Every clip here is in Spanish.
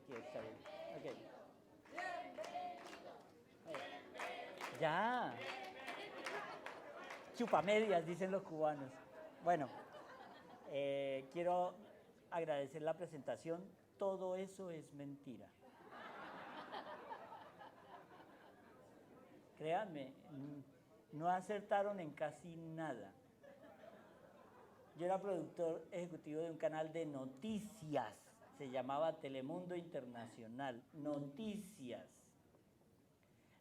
Aquí está bien. Ok. Ya. Chupamedias, dicen los cubanos. Bueno, quiero agradecer la presentación. Todo eso es mentira. Créanme, no acertaron en casi nada. Yo era productor ejecutivo de un canal de noticias. Se llamaba Telemundo Internacional. Noticias.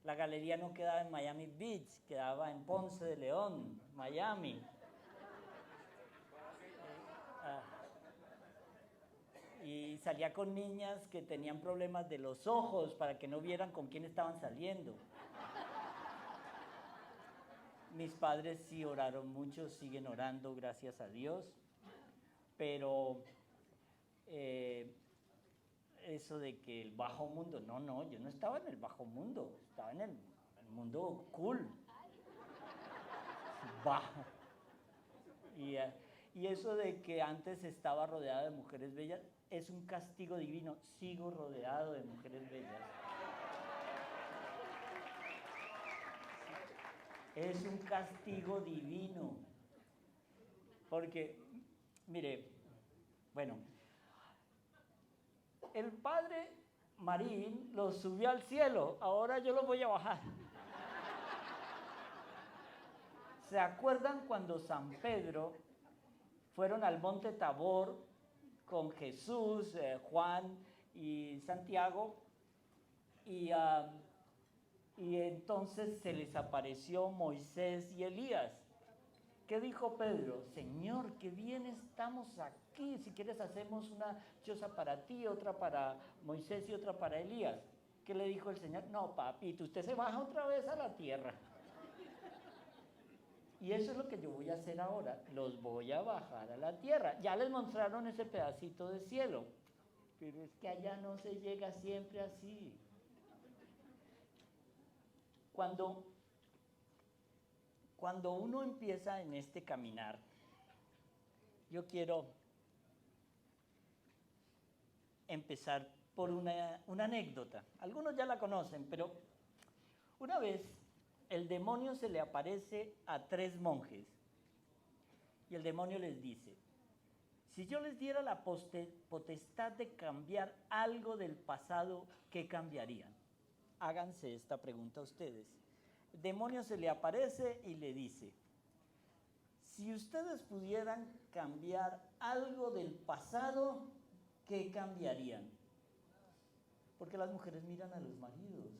La galería no quedaba en Miami Beach, quedaba en Ponce de León, Miami. Y salía con niñas que tenían problemas de los ojos para que no vieran con quién estaban saliendo. Mis padres sí oraron mucho, siguen orando, gracias a Dios. Pero eso de que el bajo mundo, no, yo no estaba en el bajo mundo, estaba en el mundo cool. Bajo. Y eso de que antes estaba rodeado de mujeres bellas es un castigo divino. Sigo rodeado de mujeres bellas. Es un castigo divino. Porque, mire, bueno, el padre Marín lo subió al cielo, ahora yo lo voy a bajar. ¿Se acuerdan cuando San Pedro fueron al monte Tabor con Jesús, Juan y Santiago? Y entonces se les apareció Moisés y Elías. ¿Qué dijo Pedro? Señor, qué bien estamos aquí. Si quieres hacemos una choza para ti, otra para Moisés y otra para Elías. ¿Qué le dijo el Señor? No, papito, usted se baja otra vez a la tierra. Y eso es lo que yo voy a hacer ahora. Los voy a bajar a la tierra. Ya les mostraron ese pedacito de cielo. Pero es que allá no se llega siempre así. Cuando uno empieza en este caminar, yo quiero empezar por una anécdota. Algunos ya la conocen, pero una vez el demonio se le aparece a 3 monjes y el demonio les dice: si yo les diera la potestad de cambiar algo del pasado, ¿qué cambiarían? Háganse esta pregunta ustedes. El demonio se le aparece y le dice: si ustedes pudieran cambiar algo del pasado, ¿qué cambiarían? Porque las mujeres miran a los maridos.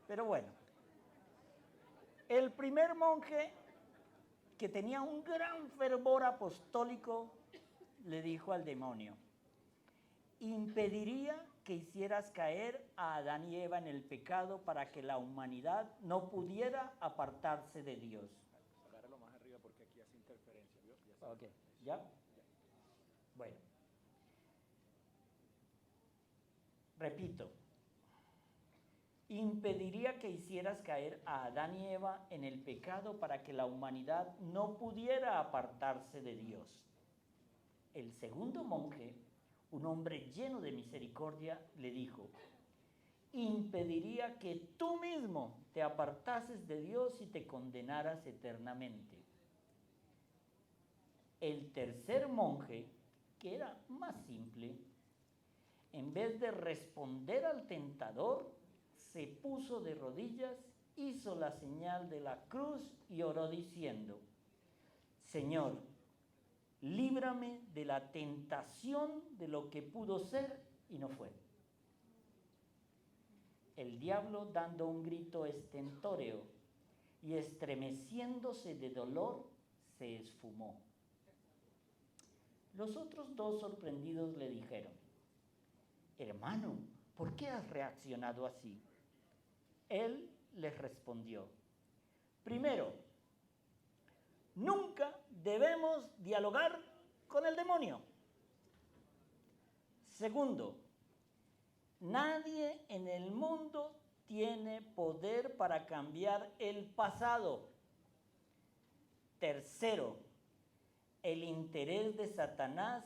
Pero bueno, el primer monje, que tenía un gran fervor apostólico, le dijo al demonio: impediría que hicieras caer a Adán y Eva en el pecado para que la humanidad no pudiera apartarse de Dios. Agárralo más arriba porque aquí hace interferencia, ¿vio? Ok, ¿ya? Bueno. Repito. Impediría que hicieras caer a Adán y Eva en el pecado para que la humanidad no pudiera apartarse de Dios. El segundo monje, un hombre lleno de misericordia, le dijo: impediría que tú mismo te apartases de Dios y te condenaras eternamente. El tercer monje, que era más simple, en vez de responder al tentador, se puso de rodillas, hizo la señal de la cruz y oró diciendo: Señor, líbrame de la tentación de lo que pudo ser y no fue. El diablo, dando un grito estentóreo y estremeciéndose de dolor, se esfumó. Los otros 2 sorprendidos le dijeron: hermano, ¿por qué has reaccionado así? Él les respondió: primero, nunca debemos dialogar con el demonio. Segundo, nadie en el mundo tiene poder para cambiar el pasado. Tercero, el interés de Satanás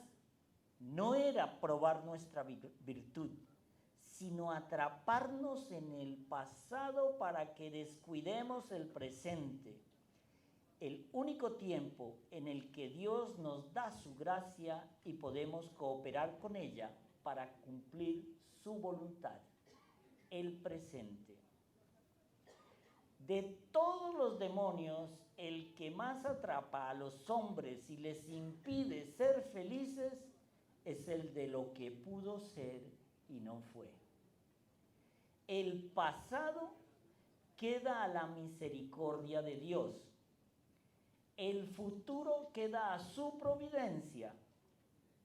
no era probar nuestra virtud, sino atraparnos en el pasado para que descuidemos el presente. El único tiempo en el que Dios nos da su gracia y podemos cooperar con ella para cumplir su voluntad, el presente. De todos los demonios, el que más atrapa a los hombres y les impide ser felices es el de lo que pudo ser y no fue. El pasado queda a la misericordia de Dios. El futuro queda a su providencia.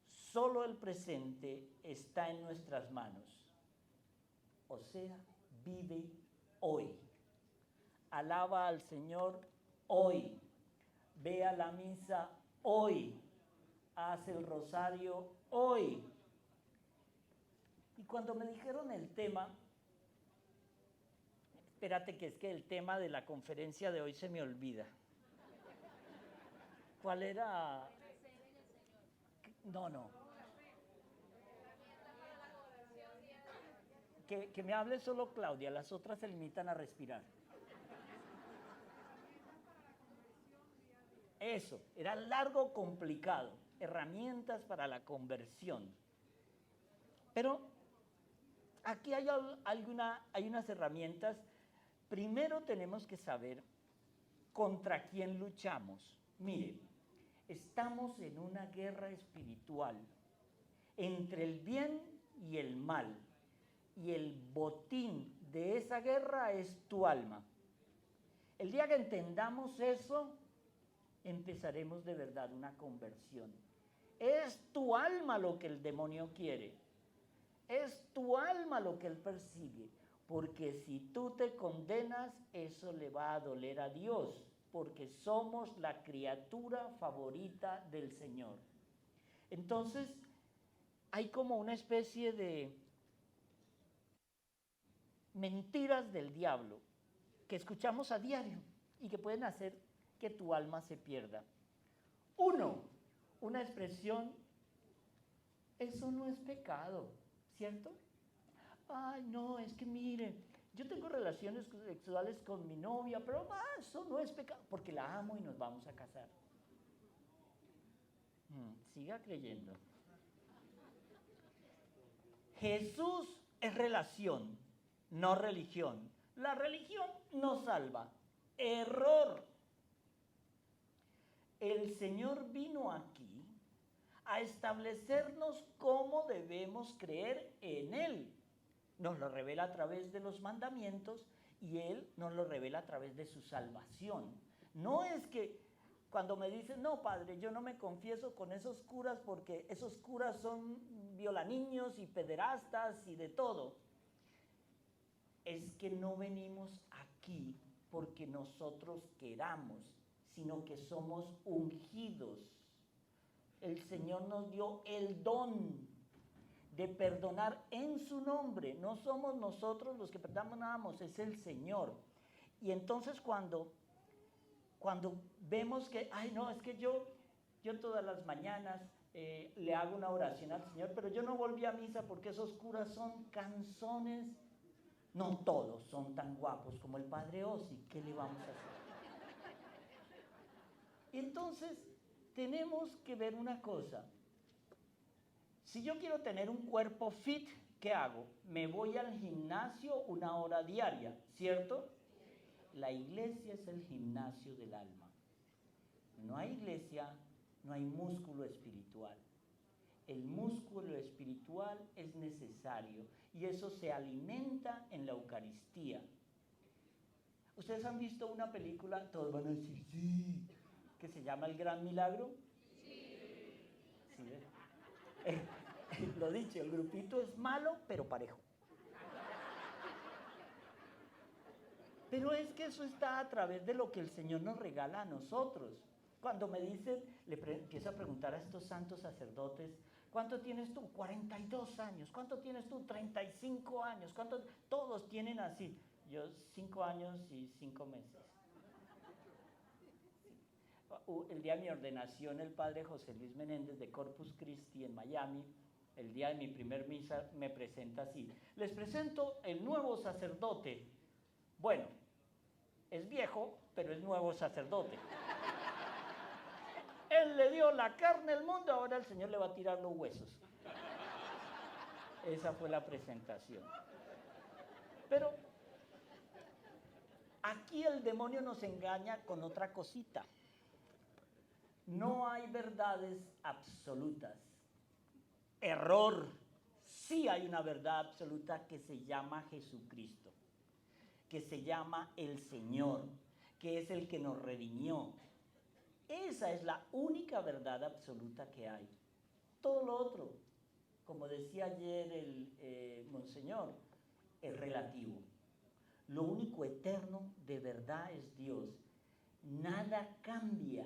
Solo el presente está en nuestras manos. O sea, vive hoy. Alaba al Señor hoy. Ve a la misa hoy. Haz el rosario hoy. Y cuando me dijeron el tema, espérate que es que el tema de la conferencia de hoy se me olvida. ¿Cuál era? No. Que me hable solo Claudia, las otras se limitan a respirar. Eso, era largo, complicado. Herramientas para la conversión. Pero aquí hay unas herramientas. Primero tenemos que saber contra quién luchamos. Mire, estamos en una guerra espiritual entre el bien y el mal. Y el botín de esa guerra es tu alma. El día que entendamos eso, empezaremos de verdad una conversión. Es tu alma lo que el demonio quiere. Es tu alma lo que él persigue. Porque si tú te condenas, eso le va a doler a Dios. Porque somos la criatura favorita del Señor. Entonces, hay como una especie de mentiras del diablo que escuchamos a diario y que pueden hacer que tu alma se pierda. Una expresión, eso no es pecado, ¿cierto? Ay, no, es que mire, yo tengo relaciones sexuales con mi novia, pero eso no es pecado, porque la amo y nos vamos a casar. Siga creyendo. Jesús es relación, no religión. La religión no salva. Error. El Señor vino aquí a establecernos cómo debemos creer en Él. Nos lo revela a través de los mandamientos y Él nos lo revela a través de su salvación. No es que cuando me dicen, no, padre, yo no me confieso con esos curas porque esos curas son violaniños y pederastas y de todo. Es que no venimos aquí porque nosotros queramos, sino que somos ungidos. El Señor nos dio el don de perdonar en su nombre. No somos nosotros los que perdonamos, es el Señor. Y entonces cuando vemos que, ay no, es que yo todas las mañanas le hago una oración al Señor, pero yo no volví a misa porque esos curas son canzones. No todos son tan guapos como el Padre Ossi, ¿qué le vamos a hacer? Y entonces tenemos que ver una cosa. Si yo quiero tener un cuerpo fit, ¿qué hago? Me voy al gimnasio 1 hora diaria, ¿cierto? La iglesia es el gimnasio del alma. No hay iglesia, no hay músculo espiritual. El músculo espiritual es necesario y eso se alimenta en la Eucaristía. ¿Ustedes han visto una película? Todos van a decir sí, que se llama El Gran Milagro. Sí, lo dicho, el grupito es malo, pero parejo. Pero es que eso está a través de lo que el Señor nos regala a nosotros. Cuando me dicen, empiezo a preguntar a estos santos sacerdotes, ¿cuánto tienes tú? 42 años. ¿Cuánto tienes tú? 35 años. ¿Cuánto? Todos tienen así. Yo 5 años y 5 meses. El día de mi ordenación, el padre José Luis Menéndez de Corpus Christi en Miami, el día de mi primer misa, me presenta así: les presento el nuevo sacerdote. Bueno, es viejo, pero es nuevo sacerdote. Él le dio la carne al mundo, ahora el Señor le va a tirar los huesos. Esa fue la presentación. Pero aquí el demonio nos engaña con otra cosita. No hay verdades absolutas. Error. Sí hay una verdad absoluta que se llama Jesucristo, que se llama el Señor, que es el que nos redimió. Esa es la única verdad absoluta que hay. Todo lo otro, como decía ayer el monseñor, es relativo. Lo único eterno de verdad es Dios. Nada cambia.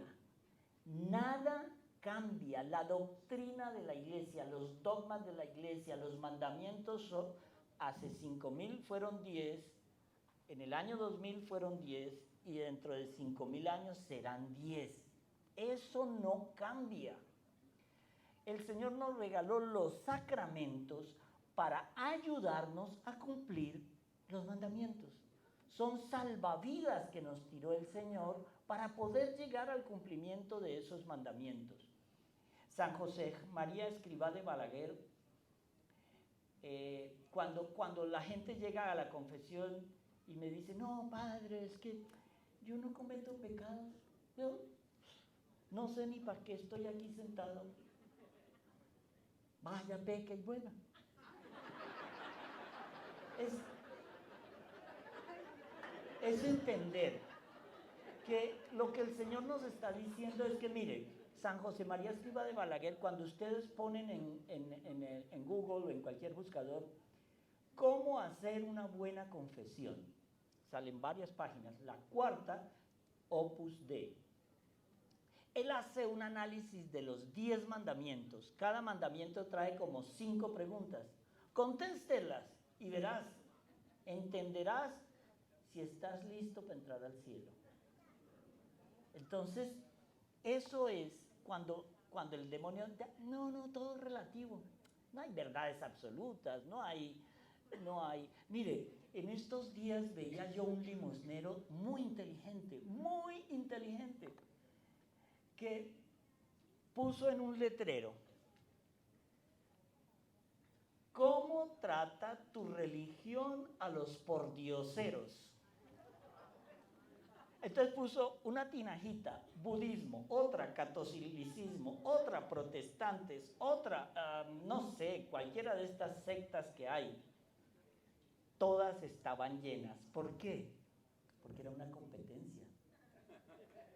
Nada cambia. La doctrina de la iglesia, los dogmas de la iglesia, los mandamientos, hace 5,000 fueron 10, en el año 2000 fueron 10 y dentro de 5,000 años serán 10. Eso no cambia. El Señor nos regaló los sacramentos para ayudarnos a cumplir los mandamientos. Son salvavidas que nos tiró el Señor para poder llegar al cumplimiento de esos mandamientos. San José María Escrivá de Balaguer, cuando la gente llega a la confesión y me dice: no, padre, es que yo no cometo pecados, yo no sé ni para qué estoy aquí sentado. Vaya, peca y buena. Es entender que lo que el Señor nos está diciendo es que, mire, San José María Escrivá de Balaguer, cuando ustedes ponen en Google o en cualquier buscador, ¿cómo hacer una buena confesión? Salen varias páginas. La cuarta, Opus Dei. Él hace un análisis de los 10 mandamientos. Cada mandamiento trae como 5 preguntas. Contéstelas y verás, entenderás si estás listo para entrar al cielo. Entonces, eso es cuando el demonio... No, todo es relativo. No hay verdades absolutas, no hay... Mire, en estos días veía yo un limosnero muy inteligente, que puso en un letrero: ¿cómo trata tu religión a los pordioseros? Entonces puso una tinajita, budismo, otra catolicismo, otra protestantes, otra, no sé, cualquiera de estas sectas que hay. Todas estaban llenas. ¿Por qué? Porque era una competencia.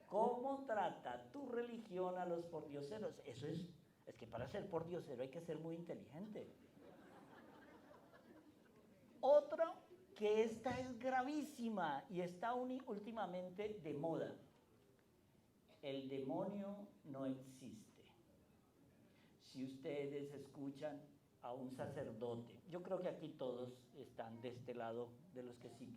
¿Cómo trata tu religión a los pordioseros? Eso es que para ser pordiosero hay que ser muy inteligente. Otra, que esta es gravísima y está últimamente de moda: el demonio no existe. Si ustedes escuchan a un sacerdote, yo creo que aquí todos están de este lado de los que sí,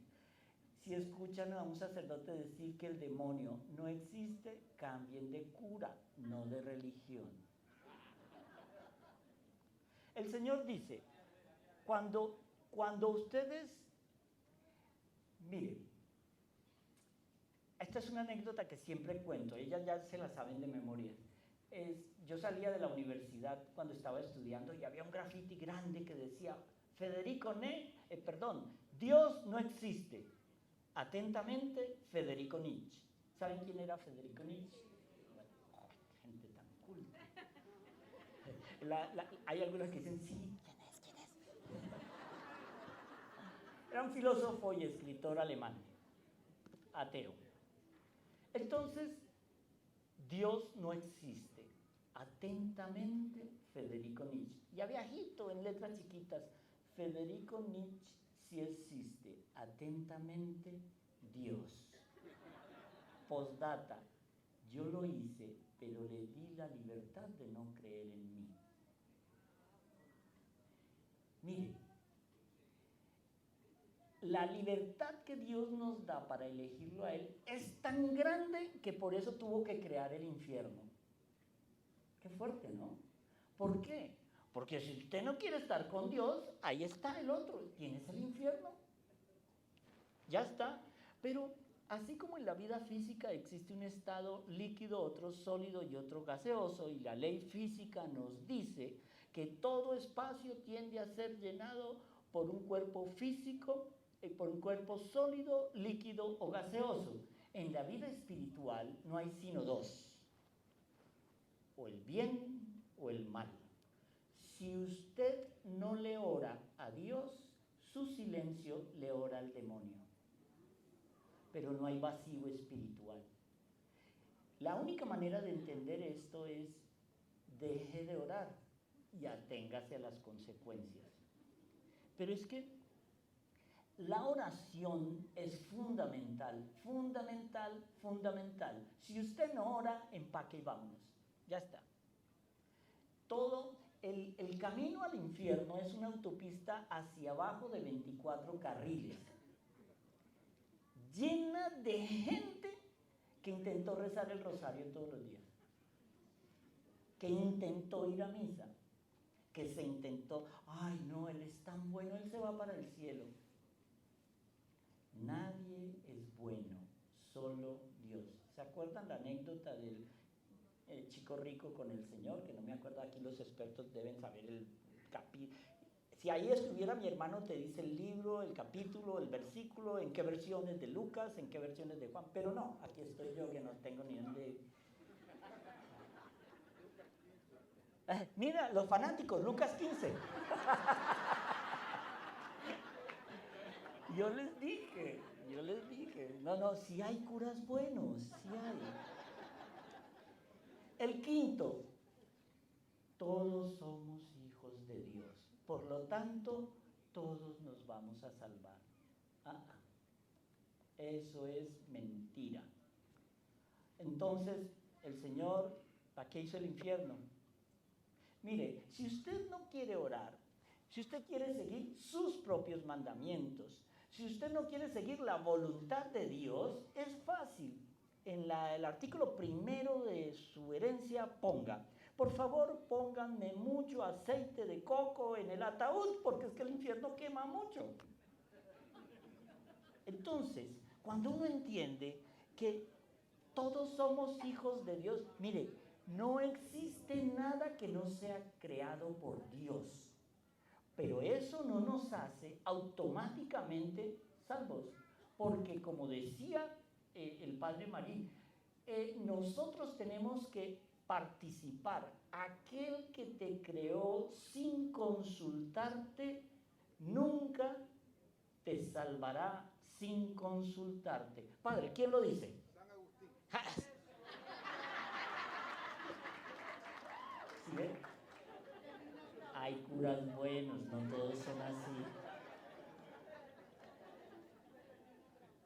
si escuchan a un sacerdote decir que el demonio no existe, cambien de cura, no de religión. El Señor dice, cuando ustedes... Miren, esta es una anécdota que siempre cuento, ellas ya se la saben de memoria. Yo salía de la universidad cuando estaba estudiando y había un grafiti grande que decía: Dios no existe. Atentamente, Federico Nietzsche. ¿Saben quién era Federico Nietzsche? Gente tan culta. Hay algunos que dicen: sí, ¿quién es? Era un filósofo y escritor alemán, ateo. Entonces, Dios no existe. Atentamente, Federico Nietzsche. Y abajito, en letras chiquitas: Federico Nietzsche sí existe. Atentamente, Dios. Postdata: yo lo hice, pero le di la libertad de no creer en mí. Mire, la libertad que Dios nos da para elegirlo a Él es tan grande que por eso tuvo que crear el infierno. Qué fuerte, ¿no? ¿Por qué? Porque si usted no quiere estar con Dios, ahí está el otro, tienes el infierno. Ya está. Pero así como en la vida física existe un estado líquido, otro sólido y otro gaseoso, y la ley física nos dice que todo espacio tiende a ser llenado por un cuerpo físico, por un cuerpo sólido, líquido o gaseoso. En la vida espiritual no hay sino dos, o el bien o el mal. Si usted no le ora a Dios, su silencio le ora al demonio. Pero no hay vacío espiritual. La única manera de entender esto es: deje de orar y aténgase a las consecuencias. Pero es que la oración es fundamental, fundamental, fundamental. Si usted no ora, empaque y vámonos. Ya está. Todo el camino al infierno es una autopista hacia abajo de 24 carriles, llena de gente que intentó rezar el rosario todos los días, que intentó ir a misa, que se intentó, ay no, Él es tan bueno, Él se va para el cielo. Nadie es bueno, solo Dios. ¿Se acuerdan la anécdota del chico rico con el Señor? Que no me acuerdo, aquí los expertos deben saber el capítulo. Si ahí estuviera mi hermano, te dice el libro, el capítulo, el versículo, en qué versiones de Lucas, en qué versiones de Juan. Pero no, aquí estoy yo que no tengo ni dónde. Mira, los fanáticos, Lucas 15. Yo les dije, no, si hay curas buenos, si hay. El quinto, todos somos hijos de Dios, por lo tanto, todos nos vamos a salvar. Eso es mentira. Entonces, el Señor, ¿para qué hizo el infierno? Mire, si usted no quiere orar, si usted quiere seguir sus propios mandamientos, si usted no quiere seguir la voluntad de Dios, es fácil. En el artículo primero de su herencia ponga: por favor, pónganme mucho aceite de coco en el ataúd, porque es que el infierno quema mucho. Entonces, cuando uno entiende que todos somos hijos de Dios, mire, no existe nada que no sea creado por Dios. Pero eso no nos hace automáticamente salvos, porque como decía el padre Marí, nosotros tenemos que participar. Aquel que te creó sin consultarte, nunca te salvará sin consultarte. Padre, ¿quién lo dice? San Agustín. ¿Sí ven? Hay curas buenos, no todos son así.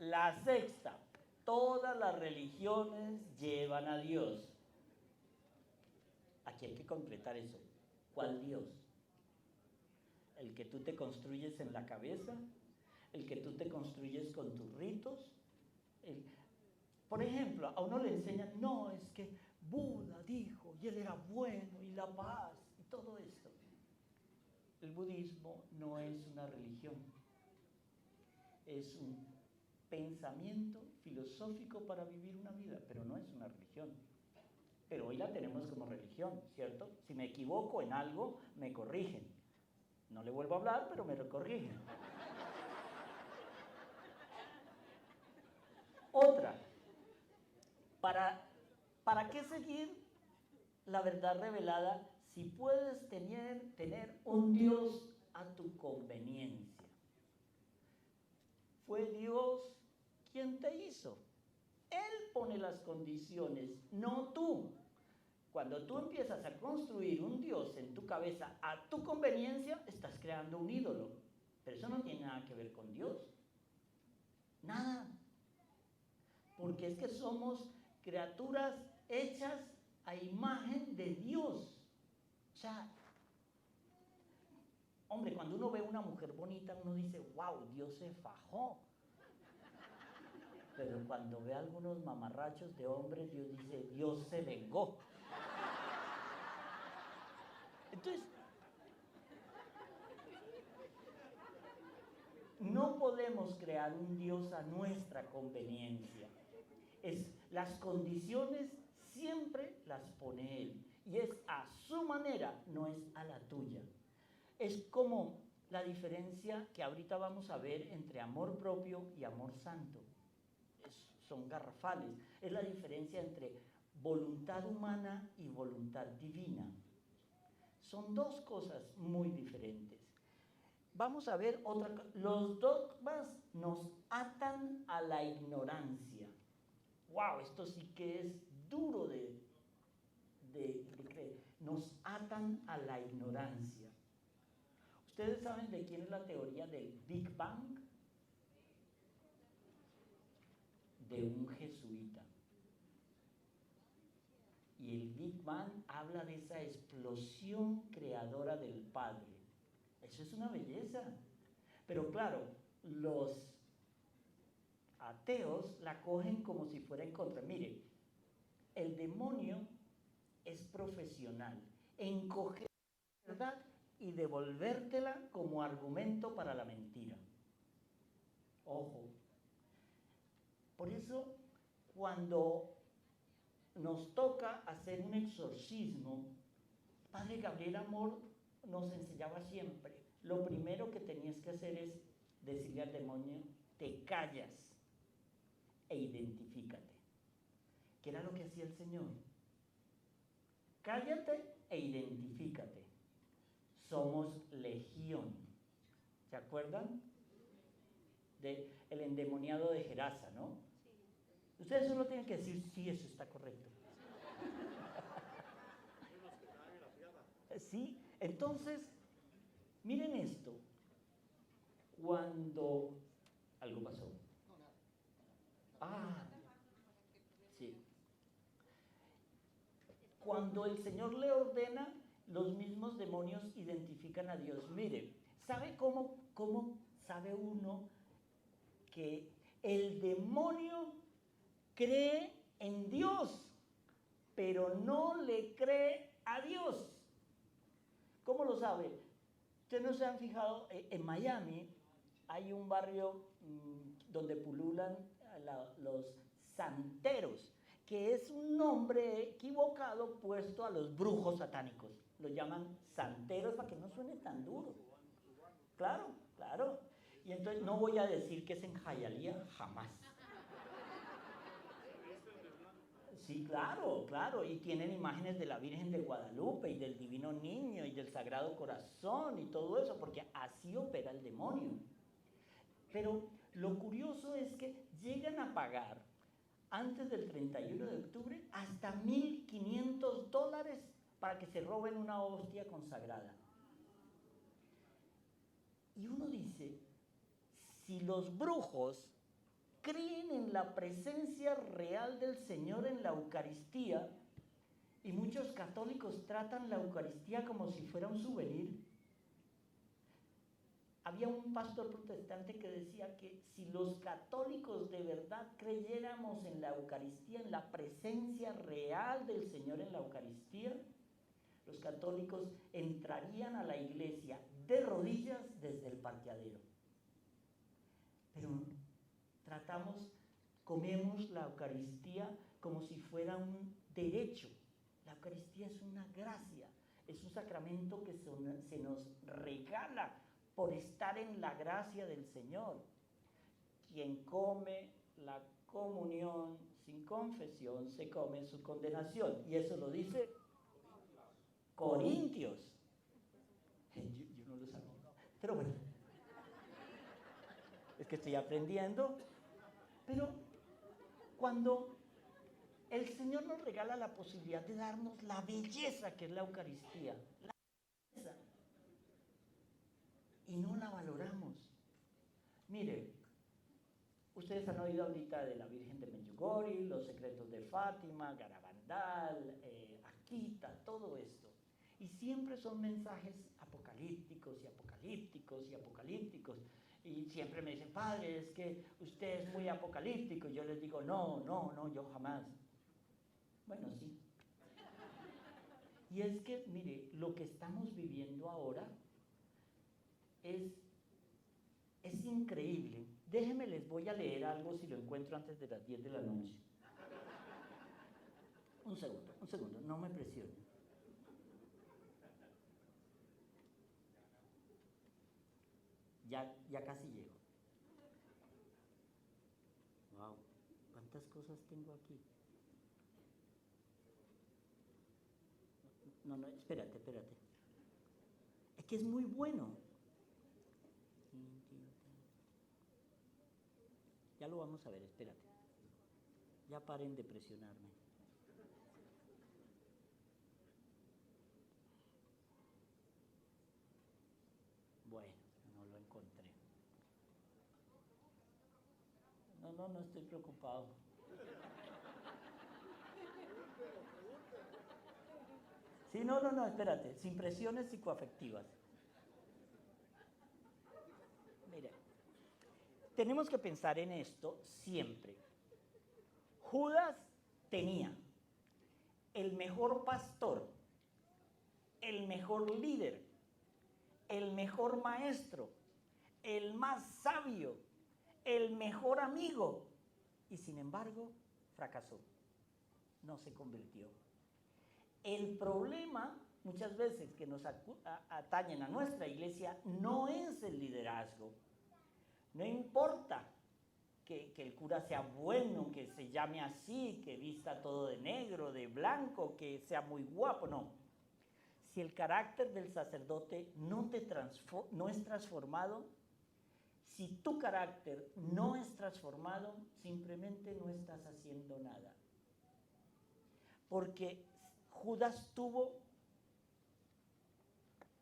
La sexta, todas las religiones llevan a Dios. Aquí hay que concretar eso. ¿Cuál Dios? ¿El que tú te construyes en la cabeza? ¿El que tú te construyes con tus ritos? Por ejemplo, a uno le enseñan, no, es que Buda dijo, y él era bueno, y la paz, y todo esto. El budismo no es una religión, es un pensamiento filosófico para vivir una vida, pero no es una religión. Pero hoy la tenemos como religión, ¿cierto? Si me equivoco en algo, me corrigen. No le vuelvo a hablar, pero me corrigen. Otra, ¿para qué seguir la verdad revelada si puedes tener un Dios a tu conveniencia? Fue Dios quien te hizo. Él pone las condiciones, no tú. Cuando tú empiezas a construir un Dios en tu cabeza a tu conveniencia, estás creando un ídolo. Pero eso no tiene nada que ver con Dios. Nada. Porque es que somos criaturas hechas a imagen de Dios. O sea, Hombre, cuando uno ve una mujer bonita, uno dice, wow, Dios se fajó. Pero cuando ve a algunos mamarrachos de hombres, Dios dice, Dios se vengó. Entonces, no podemos crear un Dios a nuestra conveniencia. Las condiciones siempre las pone Él. Y es a su manera, no es a la tuya. Es como la diferencia que ahorita vamos a ver entre amor propio y amor santo. Son garrafales. Es la diferencia entre voluntad humana y voluntad divina. Son dos cosas muy diferentes. Vamos a ver otra cosa. Los dogmas nos atan a la ignorancia. ¡Wow! Esto sí que es duro de creer. Nos atan a la ignorancia. ¿Ustedes saben de quién es la teoría del Big Bang? De un jesuita. Y el Big Bang habla de esa explosión creadora del Padre. Eso es una belleza. Pero claro, los ateos la cogen como si fuera en contra. Mire, el demonio es profesional en coger la verdad y devolvértela como argumento para la mentira. Ojo. Por eso, cuando nos toca hacer un exorcismo, Padre Gabriel Amor nos enseñaba siempre, lo primero que tenías que hacer es decirle al demonio, te callas e identifícate. ¿Qué era lo que hacía el Señor? Cállate e identifícate. Somos legión. ¿Se acuerdan? Del endemoniado de Gerasa, ¿no? Sí. Ustedes solo tienen que decir, sí, eso está correcto. Sí, entonces, miren esto. Cuando algo pasó. Ah, sí. Cuando el Señor le ordena, los mismos demonios identifican a Dios. Mire, ¿sabe cómo sabe uno que el demonio cree en Dios, pero no le cree a Dios? ¿Cómo lo sabe? Ustedes no se han fijado, en Miami hay un barrio donde pululan los santeros, que es un nombre equivocado puesto a los brujos satánicos. Los llaman santeros para que no suene tan duro. Claro, claro. Y entonces no voy a decir que es en Hialeah, jamás. Sí, claro, claro. Y tienen imágenes de la Virgen de Guadalupe y del Divino Niño y del Sagrado Corazón y todo eso, porque así opera el demonio. Pero lo curioso es que llegan a pagar antes del 31 de octubre hasta $1,500 para que se roben una hostia consagrada. Y uno dice, si los brujos creen en la presencia real del Señor en la Eucaristía, y muchos católicos tratan la Eucaristía como si fuera un souvenir. Había un pastor protestante que decía que si los católicos de verdad creyéramos en la Eucaristía, en la presencia real del Señor en la Eucaristía, los católicos entrarían a la iglesia de rodillas desde el parqueadero. Pero comemos la Eucaristía como si fuera un derecho. La Eucaristía es una gracia, es un sacramento que se nos regala por estar en la gracia del Señor. Quien come la comunión sin confesión se come su condenación. Y eso lo dice Corintios. Yo no lo sabía, pero bueno. Es que estoy aprendiendo. Pero cuando el Señor nos regala la posibilidad de darnos la belleza que es la Eucaristía, la belleza, y no la valoramos. Mire, ustedes han oído ahorita de la Virgen de Medjugorje, los secretos de Fátima, Garabandal, Akita, todo esto. Y siempre son mensajes apocalípticos y apocalípticos y apocalípticos. Y siempre me dicen, padre, es que usted es muy apocalíptico. Y yo les digo, no, no, no, yo jamás. Bueno, sí. Y es que, mire, lo que estamos viviendo ahora es increíble. Déjenme, les voy a leer algo si lo encuentro antes de las 10 de la noche. Un segundo, no me presionen. Ya casi llego. Wow, ¿cuántas cosas tengo aquí? No, espérate. Es que es muy bueno. Ya lo vamos a ver, espérate. Ya paren de presionarme. Bueno, no lo encontré. No estoy preocupado. Sí, no, espérate. Sin presiones psicoafectivas. Mire, tenemos que pensar en esto siempre. Judas tenía el mejor pastor, el mejor líder, el mejor maestro, el más sabio, el mejor amigo, y sin embargo fracasó, no se convirtió. El problema muchas veces que nos atañen a nuestra iglesia no es el liderazgo. No importa que el cura sea bueno, que se llame así, que vista todo de negro, de blanco, que sea muy guapo, no. Si el carácter del sacerdote no es transformado, si tu carácter no es transformado, simplemente no estás haciendo nada. Porque Judas tuvo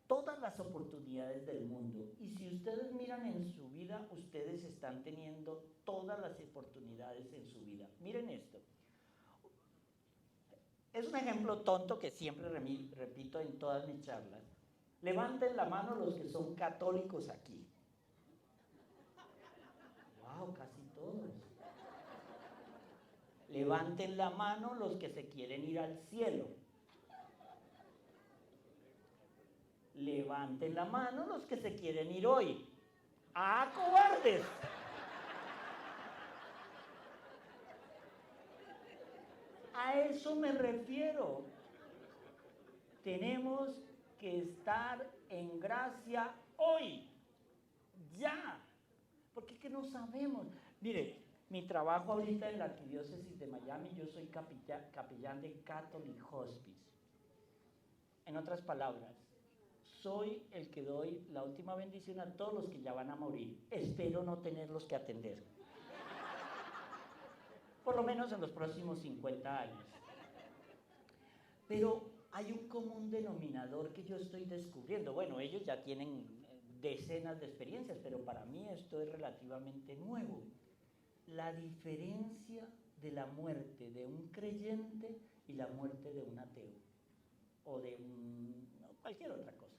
todas las oportunidades del mundo. Y si ustedes miran en su vida, ustedes están teniendo todas las oportunidades en su vida. Miren esto. Es un ejemplo tonto que siempre repito en todas mis charlas. Levanten la mano los que son católicos aquí. ¡Wow! Casi todos. Levanten la mano los que se quieren ir al cielo. Levanten la mano los que se quieren ir hoy. ¡Ah, cobardes! A eso me refiero. Tenemos que estar en gracia hoy, ya, porque es que no sabemos. Mire, mi trabajo ahorita en la Arquidiócesis de Miami, yo soy capellán de Catholic Hospice. En otras palabras, soy el que doy la última bendición a todos los que ya van a morir. Espero no tenerlos que atender. Por lo menos en los próximos 50 años. Pero hay un común denominador que yo estoy descubriendo. Bueno, ellos ya tienen decenas de experiencias, pero para mí esto es relativamente nuevo. La diferencia de la muerte de un creyente y la muerte de un ateo. O de cualquier otra cosa.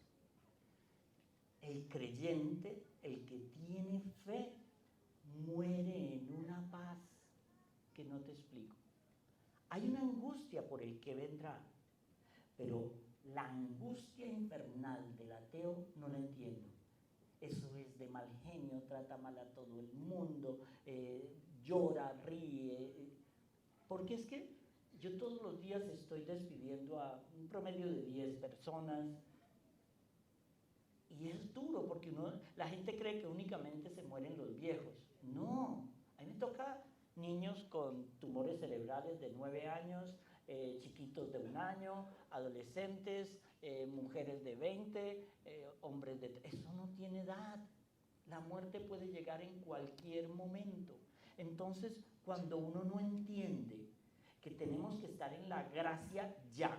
El creyente, el que tiene fe, muere en una paz que no te explico. Hay una angustia por el que vendrá, pero la angustia infernal del ateo no la entiendo. Eso es de mal genio, trata mal a todo el mundo, llora, ríe. Porque es que yo todos los días estoy despidiendo a un promedio de 10 personas. Y es duro porque la gente cree que únicamente se mueren los viejos. No, a mí me toca niños con tumores cerebrales de 9 años, chiquitos de 1 año, adolescentes, mujeres de 20, hombres de... Eso no tiene edad. La muerte puede llegar en cualquier momento. Entonces, cuando uno no entiende que tenemos que estar en la gracia ya,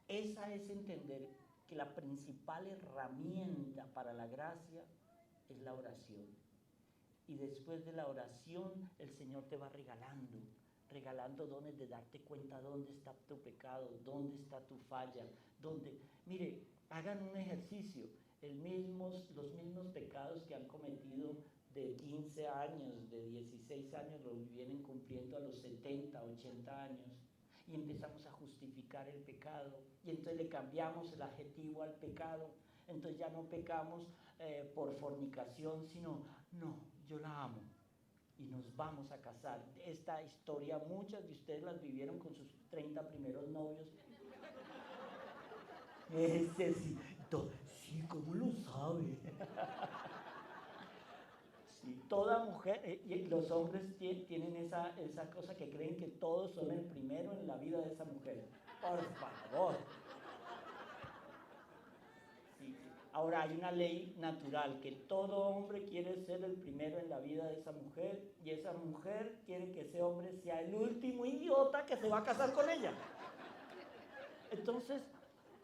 esa es entender que la principal herramienta para la gracia es la oración. Y después de la oración, el Señor te va regalando regalando dones de darte cuenta dónde está tu pecado, dónde está tu falla, dónde... Mire, hagan un ejercicio, los mismos pecados que han cometido de 15 años, de 16 años, los vienen cumpliendo a los 70, 80 años. Y empezamos a justificar el pecado, y entonces le cambiamos el adjetivo al pecado, entonces ya no pecamos por fornicación, sino, no, yo la amo, y nos vamos a casar. Esta historia muchas de ustedes las vivieron con sus 30 primeros novios. Ese sí, sí, ¿cómo lo sabe? Sí, toda mujer, y los hombres tienen esa cosa que creen que todos son el primero en la vida de esa mujer. Por favor. Sí. Ahora hay una ley natural, que todo hombre quiere ser el primero en la vida de esa mujer, y esa mujer quiere que ese hombre sea el último idiota que se va a casar con ella. Entonces,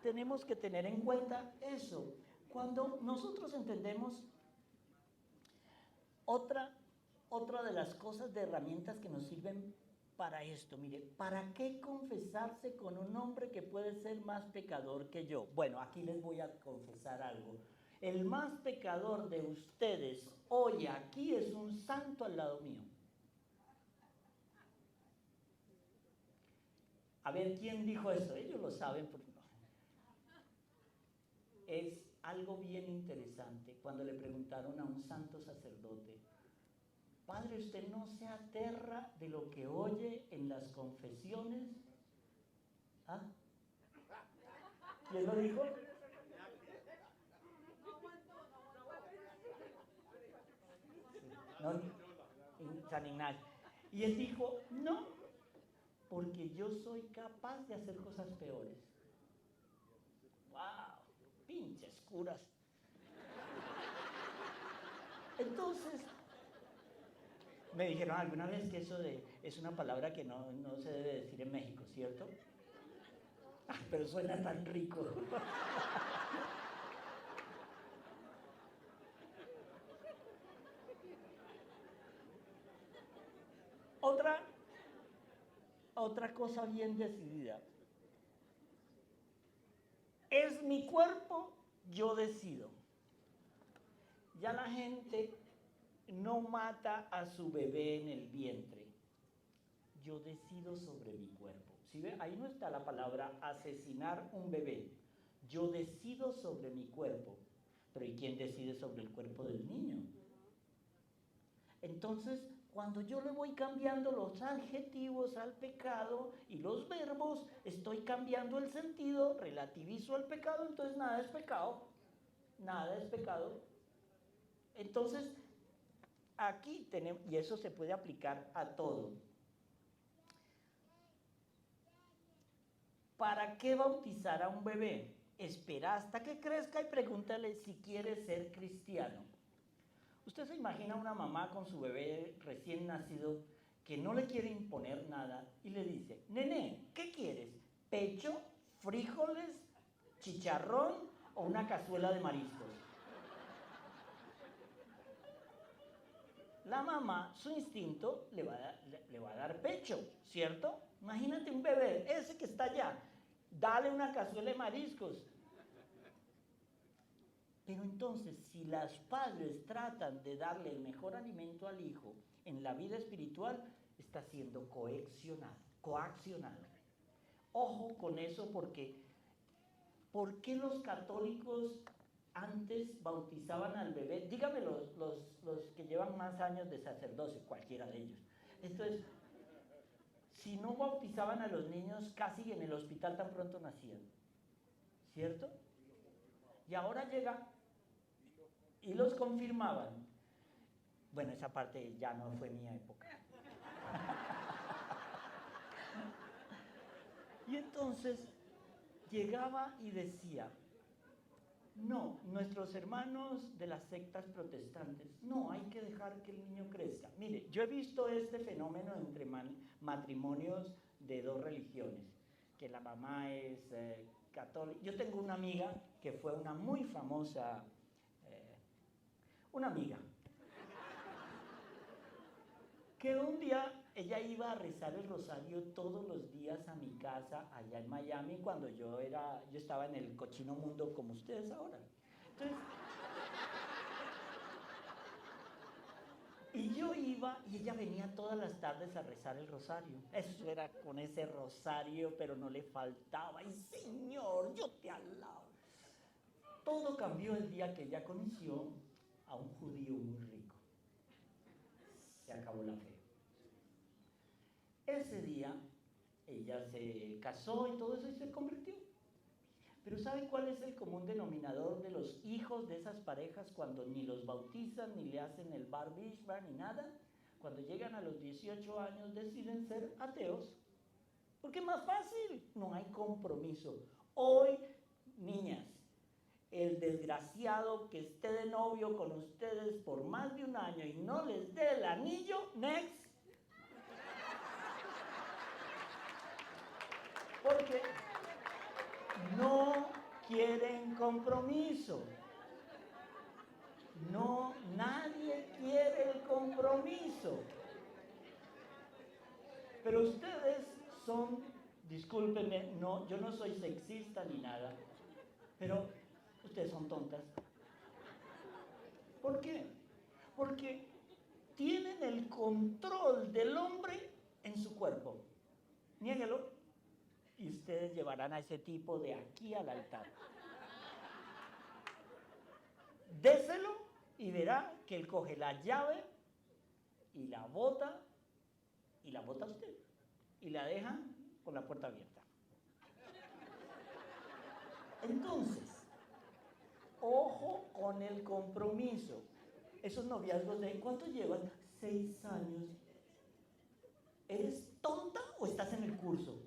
tenemos que tener en cuenta eso. Cuando nosotros entendemos otra de las cosas, de herramientas que nos sirven para esto, mire, ¿para qué confesarse con un hombre que puede ser más pecador que yo? Bueno, aquí les voy a confesar algo. El más pecador de ustedes hoy aquí es un santo al lado mío. A ver, ¿quién dijo eso? Ellos lo saben. Es algo bien interesante cuando le preguntaron a un santo sacerdote: Padre, ¿usted no se aterra de lo que oye en las confesiones? ¿Ah? ¿Quién lo dijo? No, San Ignacio. Y él dijo, no, porque yo soy capaz de hacer cosas peores. ¡Wow! Pinches curas. Entonces, me dijeron alguna vez que eso es una palabra que no se debe decir en México, ¿cierto? Ay, pero suena tan rico. Otra cosa bien decidida. Es mi cuerpo, yo decido. Ya la gente no mata a su bebé en el vientre. Yo decido sobre mi cuerpo. ¿Sí ve? Ahí no está la palabra asesinar un bebé. Yo decido sobre mi cuerpo. Pero ¿y quién decide sobre el cuerpo del niño? Entonces, cuando yo le voy cambiando los adjetivos al pecado y los verbos, estoy cambiando el sentido, relativizo el pecado, entonces nada es pecado. Nada es pecado. Entonces, aquí tenemos, y eso se puede aplicar a todo. ¿Para qué bautizar a un bebé? Espera hasta que crezca y pregúntale si quiere ser cristiano. Usted se imagina una mamá con su bebé recién nacido que no le quiere imponer nada y le dice, nene, ¿qué quieres? ¿Pecho, frijoles, chicharrón o una cazuela de mariscos? La mamá, su instinto, le va a dar pecho, ¿cierto? Imagínate un bebé, ese que está allá, dale una cazuela de mariscos. Pero entonces, si los padres tratan de darle el mejor alimento al hijo en la vida espiritual, está siendo coaccionado. Ojo con eso, porque ¿por qué los católicos antes bautizaban al bebé? Dígame los que llevan más años de sacerdocio, cualquiera de ellos. Entonces, si no bautizaban a los niños, casi en el hospital tan pronto nacían, ¿cierto? Y ahora llega y los confirmaban. Bueno, esa parte ya no fue mi época. Y entonces llegaba y decía, no, nuestros hermanos de las sectas protestantes, no, hay que dejar que el niño crezca. Mire, yo he visto este fenómeno entre matrimonios de dos religiones, que la mamá es católica. Yo tengo una amiga que fue una muy famosa, una amiga, que un día ella iba a rezar el rosario todos los días a mi casa allá en Miami cuando yo estaba en el cochino mundo como ustedes ahora. Entonces, y yo iba y ella venía todas las tardes a rezar el rosario. Eso era con ese rosario, pero no le faltaba. Y Señor, yo te alabo. Todo cambió el día que ella conoció a un judío muy rico. Se acabó la fe. Ese día ella se casó y todo eso y se convirtió. Pero ¿sabe cuál es el común denominador de los hijos de esas parejas cuando ni los bautizan, ni le hacen el bar mitzvah, ni nada? Cuando llegan a los 18 años deciden ser ateos. Porque es más fácil, no hay compromiso. Hoy, niñas, el desgraciado que esté de novio con ustedes por más de un año y no les dé el anillo, next. Porque no quieren compromiso. No, nadie quiere el compromiso. Pero ustedes son, discúlpenme, no, yo no soy sexista ni nada, pero ustedes son tontas. ¿Por qué? Porque tienen el control del hombre en su cuerpo. Niéguelo y ustedes llevarán a ese tipo de aquí al altar. Déselo y verá que él coge la llave y la bota usted y la deja con la puerta abierta. Entonces, ojo con el compromiso. Esos noviazgos de ¿cuánto llevan? 6 años. ¿Eres tonta o estás en el curso?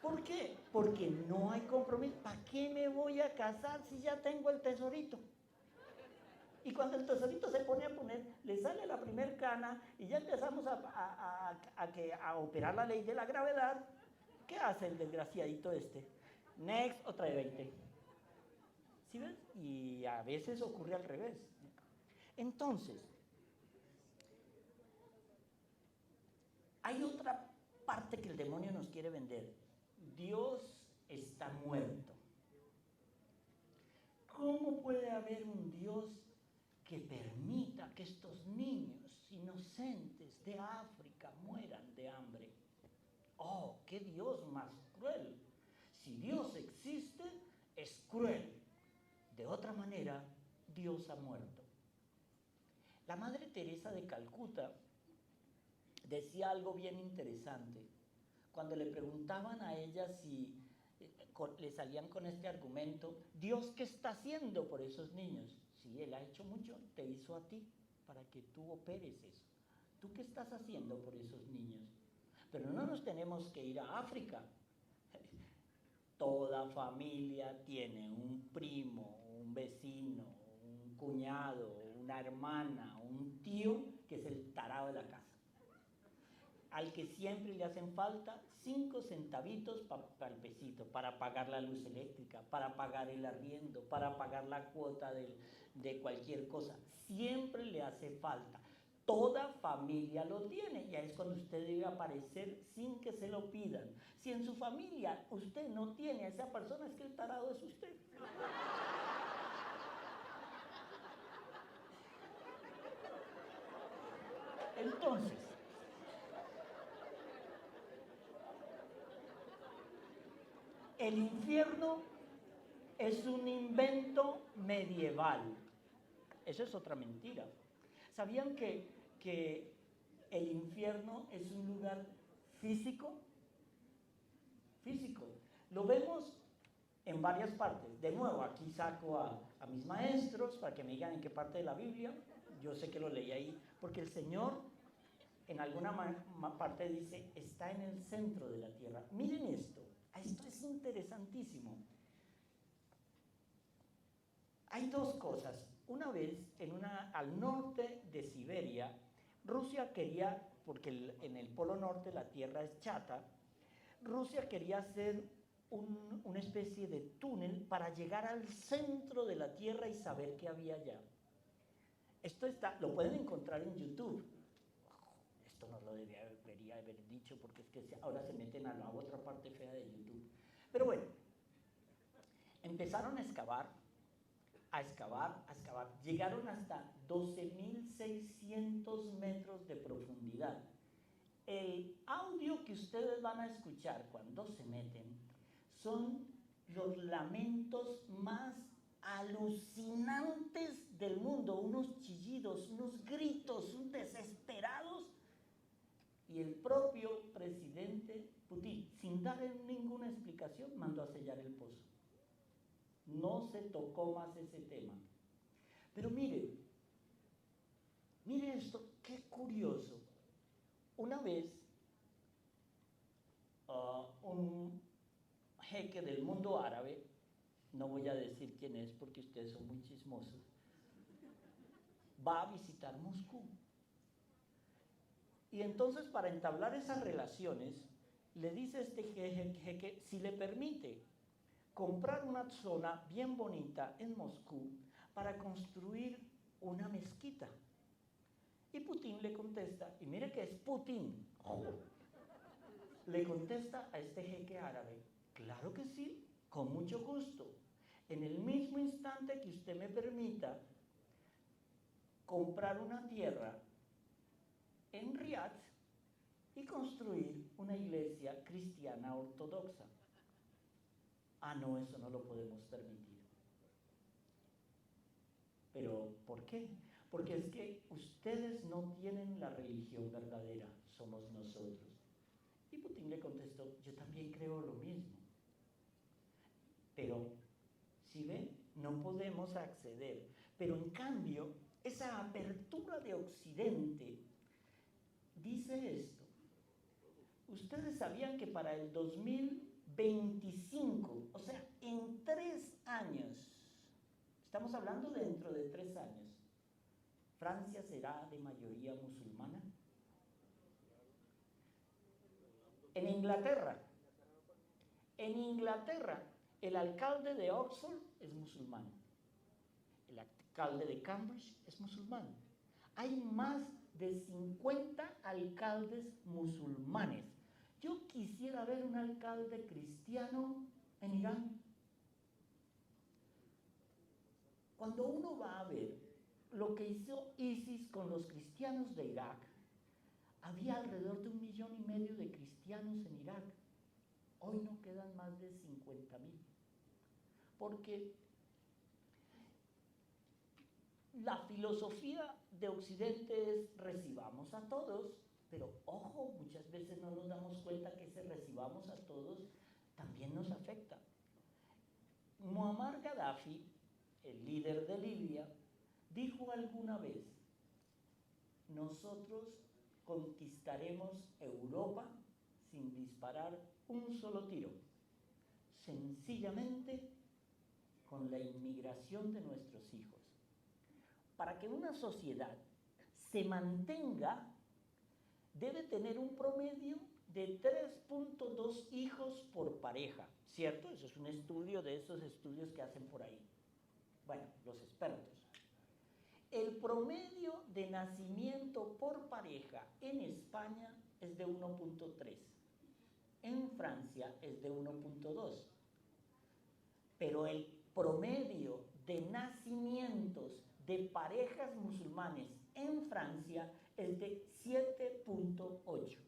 ¿Por qué? Porque no hay compromiso. ¿Para qué me voy a casar si ya tengo el tesorito? Y cuando el tesorito se pone a poner, le sale la primer cana y ya empezamos a operar la ley de la gravedad. ¿Qué hace el desgraciadito este? Next, otra de 20. ¿Sí ves? Y a veces ocurre al revés. Entonces, hay otra parte que el demonio nos quiere vender. Dios está muerto. ¿Cómo puede haber un Dios que permita que estos niños inocentes de África mueran de hambre? ¡Oh, qué Dios más cruel! Si Dios existe, es cruel. De otra manera, Dios ha muerto. La Madre Teresa de Calcuta decía algo bien interesante. Cuando le preguntaban a ella si le salían con este argumento, ¿Dios qué está haciendo por esos niños? Sí, Él ha hecho mucho, te hizo a ti para que tú operes eso. ¿Tú qué estás haciendo por esos niños? Pero no nos tenemos que ir a África. Toda familia tiene un primo, un vecino, un cuñado, una hermana, un tío que es el tarado de la casa. Al que siempre le hacen falta 5 centavitos para el pesito, para pagar la luz eléctrica, para pagar el arriendo, para pagar la cuota de cualquier cosa. Siempre le hace falta. Toda familia lo tiene y ahí es cuando usted debe aparecer sin que se lo pidan. Si en su familia usted no tiene a esa persona, es que el tarado es usted. Entonces, el infierno es un invento medieval. Eso es otra mentira. ¿Sabían que el infierno es un lugar físico? Físico. Lo vemos en varias partes. De nuevo, aquí saco a mis maestros para que me digan en qué parte de la Biblia. Yo sé que lo leí ahí, porque el Señor en alguna parte dice, está en el centro de la tierra. Miren esto es interesantísimo. Hay dos cosas. Una vez, al norte de Siberia, Rusia quería, porque en el polo norte la tierra es chata, Rusia quería hacer una especie de túnel para llegar al centro de la tierra y saber qué había allá. Esto está, lo pueden encontrar en YouTube. Esto no lo debería haber dicho porque es que ahora se meten a la otra parte fea de YouTube. Pero bueno, empezaron a excavar, a excavar, a excavar. Llegaron hasta 12.600 metros de profundidad. El audio que ustedes van a escuchar cuando se meten son los lamentos más alucinantes del mundo, unos chillidos, unos gritos, unos desesperados. Y el propio presidente Putin, sin dar ninguna explicación, mandó a sellar el pozo. No se tocó más ese tema. Pero mire esto, qué curioso. Una vez, un jeque del mundo árabe, no voy a decir quién es porque ustedes son muy chismosos, va a visitar Moscú. Y entonces, para entablar esas relaciones, le dice a este jeque si le permite comprar una zona bien bonita en Moscú para construir una mezquita. Y Putin le contesta, y mire que es Putin, le contesta a este jeque árabe, claro que sí, con mucho gusto. En el mismo instante que usted me permita comprar una tierra en Riad y construir una iglesia cristiana ortodoxa. Ah, no, eso no lo podemos permitir. ¿Pero por qué? Porque es que ustedes no tienen la religión verdadera, somos nosotros. Y Putin le contestó, yo también creo lo mismo. Pero, si ven, no podemos acceder. Pero en cambio, esa apertura de Occidente dice esto. Ustedes sabían que para el 2025, o sea, en 3 años, estamos hablando de dentro de 3 años, Francia será de mayoría musulmana. En Inglaterra, el alcalde de Oxford es musulmán. El alcalde de Cambridge es musulmán. Hay más de 50 alcaldes musulmanes. Yo quisiera ver un alcalde cristiano en Irán. Cuando uno va a ver lo que hizo ISIS con los cristianos de Irak, había alrededor de 1,5 millones de cristianos en Irak. Hoy no quedan más de 50,000. Porque la filosofía de Occidente es recibamos a todos, pero ojo, muchas veces no nos damos cuenta que ese recibamos a todos también nos afecta. Muammar Gaddafi, el líder de Libia, dijo alguna vez, nosotros conquistaremos Europa sin disparar un solo tiro, sencillamente con la inmigración de nuestros hijos. Para que una sociedad se mantenga, debe tener un promedio de 3.2 hijos por pareja, ¿cierto? Eso es un estudio de esos estudios que hacen por ahí. Bueno, los expertos. El promedio de nacimiento por pareja en España es de 1.3. En Francia es de 1.2. Pero el promedio de nacimientos de parejas musulmanes en Francia es de 7.8.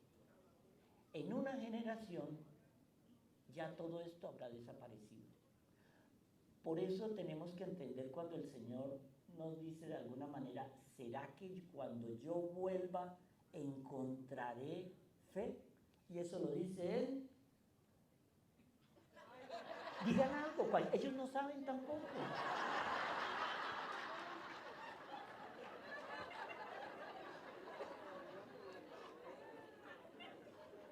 En una generación ya todo esto habrá desaparecido. Por eso tenemos que entender cuando el Señor nos dice de alguna manera, ¿será que cuando yo vuelva encontraré fe? Y eso lo dice Él. Digan algo, ellos no saben tampoco.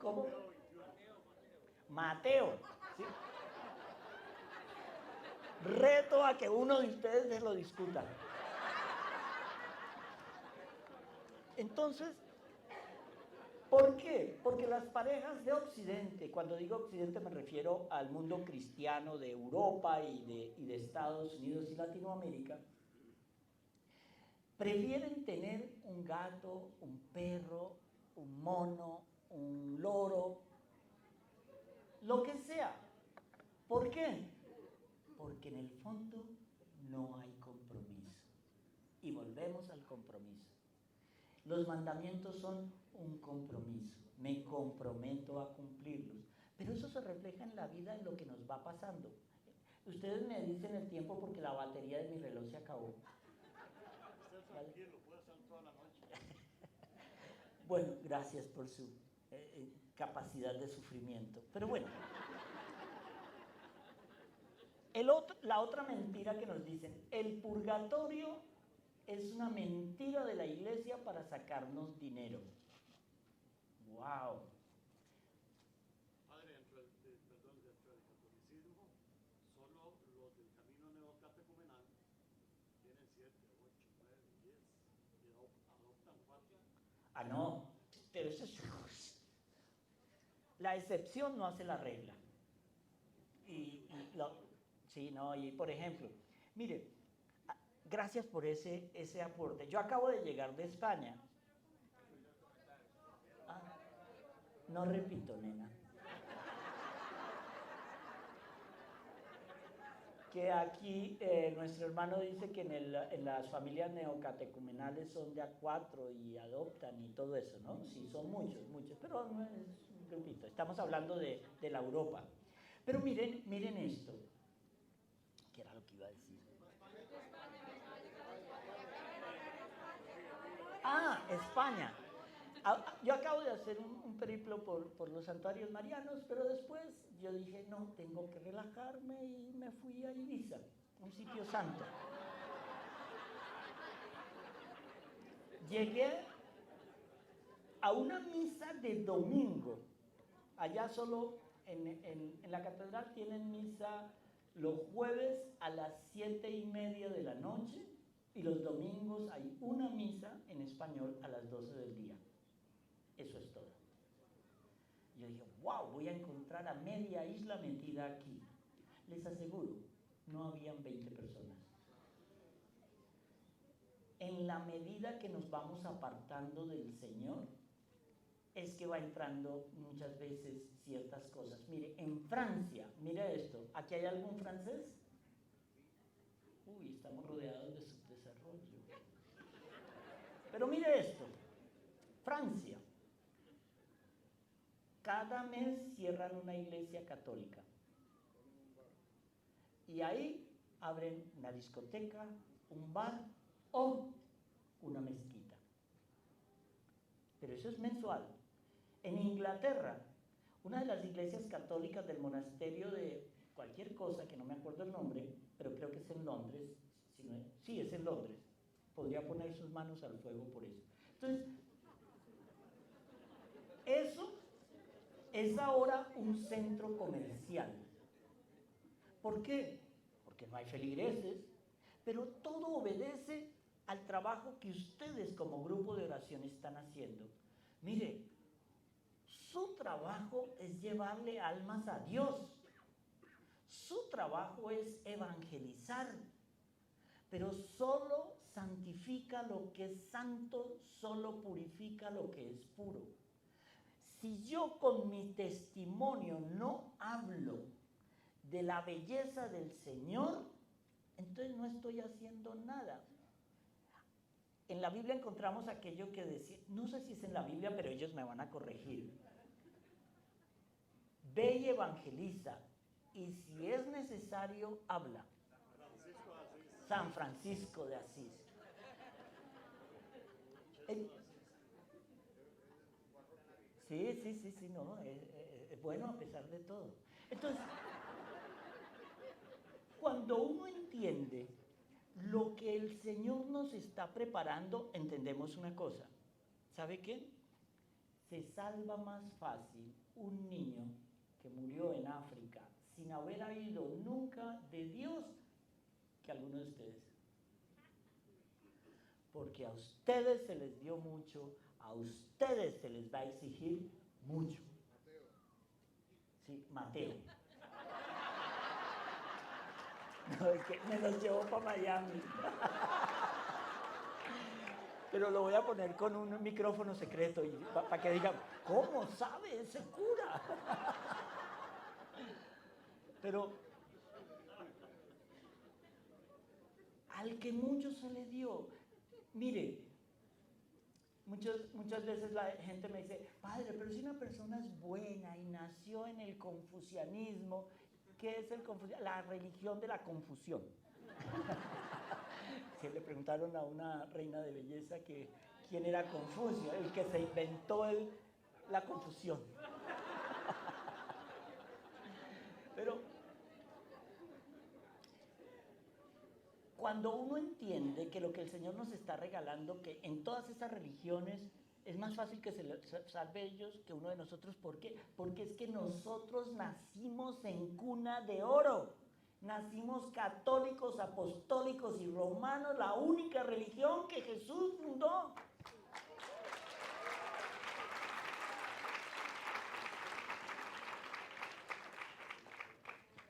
¿Cómo? Mateo. ¿Sí? Reto a que uno de ustedes se lo discuta. Entonces, ¿por qué? Porque las parejas de Occidente, cuando digo Occidente me refiero al mundo cristiano de Europa y de Estados Unidos y Latinoamérica, prefieren tener un gato, un perro, un mono, un loro, lo que sea. ¿Por qué? Porque en el fondo no hay compromiso. Y volvemos al compromiso. Los mandamientos son un compromiso. Me comprometo a cumplirlos. Pero eso se refleja en la vida, en lo que nos va pasando. Ustedes me dicen el tiempo porque la batería de mi reloj se acabó. Tranquilo, puede ser toda la noche. Bueno, gracias por su capacidad de sufrimiento. Pero bueno. La otra mentira que nos dicen, el purgatorio es una mentira de la iglesia para sacarnos dinero. ¡Wow! Padre, dentro del catolicismo, solo los del camino neocatecumenal tienen 7, 8, 9, 10 y adoptan 4. Ah, no, pero eso es... La excepción no hace la regla. Sí, no, y por ejemplo, mire, gracias por ese aporte. Yo acabo de llegar de España. Ah, no repito, nena. Que aquí nuestro hermano dice que en las familias neocatecumenales son de a 4 y adoptan y todo eso, ¿no? Sí, son muchos, pero no es un grupito. Estamos hablando de la Europa. Pero miren esto. ¿Qué era lo que iba a decir? Ah, España. Yo acabo de hacer un periplo por los santuarios marianos, pero después yo dije, no, tengo que relajarme y me fui a Ibiza, un sitio santo. Llegué a una misa de domingo. Allá solo en la catedral tienen misa los jueves a las 7:30 de la noche y los domingos hay una misa en español a las 12 del día. Eso es todo. Yo dije, wow, voy a encontrar a media isla metida aquí. Les aseguro, no habían 20 personas. En la medida que nos vamos apartando del Señor, es que va entrando muchas veces ciertas cosas. Mire, en Francia, mire esto, ¿aquí hay algún francés? Uy, estamos rodeados de subdesarrollo. Pero mire esto, Francia. Cada mes cierran una iglesia católica. Y ahí abren una discoteca, un bar o una mezquita. Pero eso es mensual. En Inglaterra, una de las iglesias católicas del monasterio de cualquier cosa, que no me acuerdo el nombre, pero creo que es en Londres, sí, es en Londres, podría poner sus manos al fuego por eso. Entonces, eso es ahora un centro comercial. ¿Por qué? Porque no hay feligreses, pero todo obedece al trabajo que ustedes como grupo de oración están haciendo. Mire, su trabajo es llevarle almas a Dios. Su trabajo es evangelizar, pero solo santifica lo que es santo, solo purifica lo que es puro. Si yo con mi testimonio no hablo de la belleza del Señor, entonces no estoy haciendo nada. En la Biblia encontramos aquello que decía, no sé si es en la Biblia, pero ellos me van a corregir. Ve y evangeliza, y si es necesario, habla. San Francisco de Asís. Sí, no, es bueno a pesar de todo. Entonces, cuando uno entiende lo que el Señor nos está preparando, entendemos una cosa. ¿Sabe qué? Se salva más fácil un niño que murió en África sin haber oído nunca de Dios que alguno de ustedes. Porque a ustedes se les dio mucho, a ustedes se les va a exigir mucho. Sí, Mateo. No, es que me los llevó para Miami. Pero lo voy a poner con un micrófono secreto y para que digan, ¿cómo sabe ese cura? Pero al que mucho se le dio, mire, muchas veces la gente me dice, padre, pero si una persona es buena y nació en el confucianismo, ¿qué es el confucianismo? La religión de la confusión. Si le preguntaron a una reina de belleza que quién era Confucio, el que se inventó la confusión. Pero cuando uno entiende que lo que el Señor nos está regalando, que en todas esas religiones es más fácil que se salve ellos que uno de nosotros. ¿Por qué? Porque es que nosotros nacimos en cuna de oro. Nacimos católicos, apostólicos y romanos, la única religión que Jesús fundó.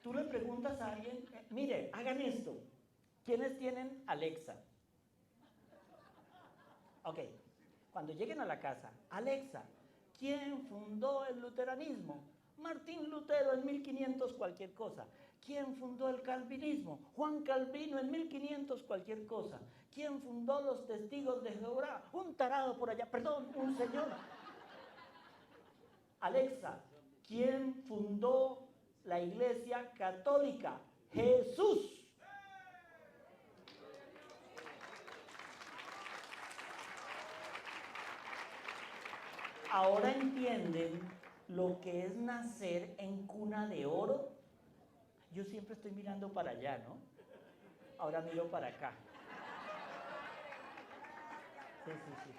Tú le preguntas a alguien, mire, hagan esto. ¿Quiénes tienen Alexa? Ok, cuando lleguen a la casa, Alexa, ¿quién fundó el luteranismo? Martín Lutero en 1500 cualquier cosa. ¿Quién fundó el calvinismo? Juan Calvino en 1500 cualquier cosa. ¿Quién fundó los testigos de Jehová? Un tarado por allá, perdón, un señor. Alexa, ¿quién fundó la Iglesia Católica? Jesús. Ahora entienden lo que es nacer en cuna de oro. Yo siempre estoy mirando para allá, ¿no? Ahora miro para acá. Sí, sí, sí.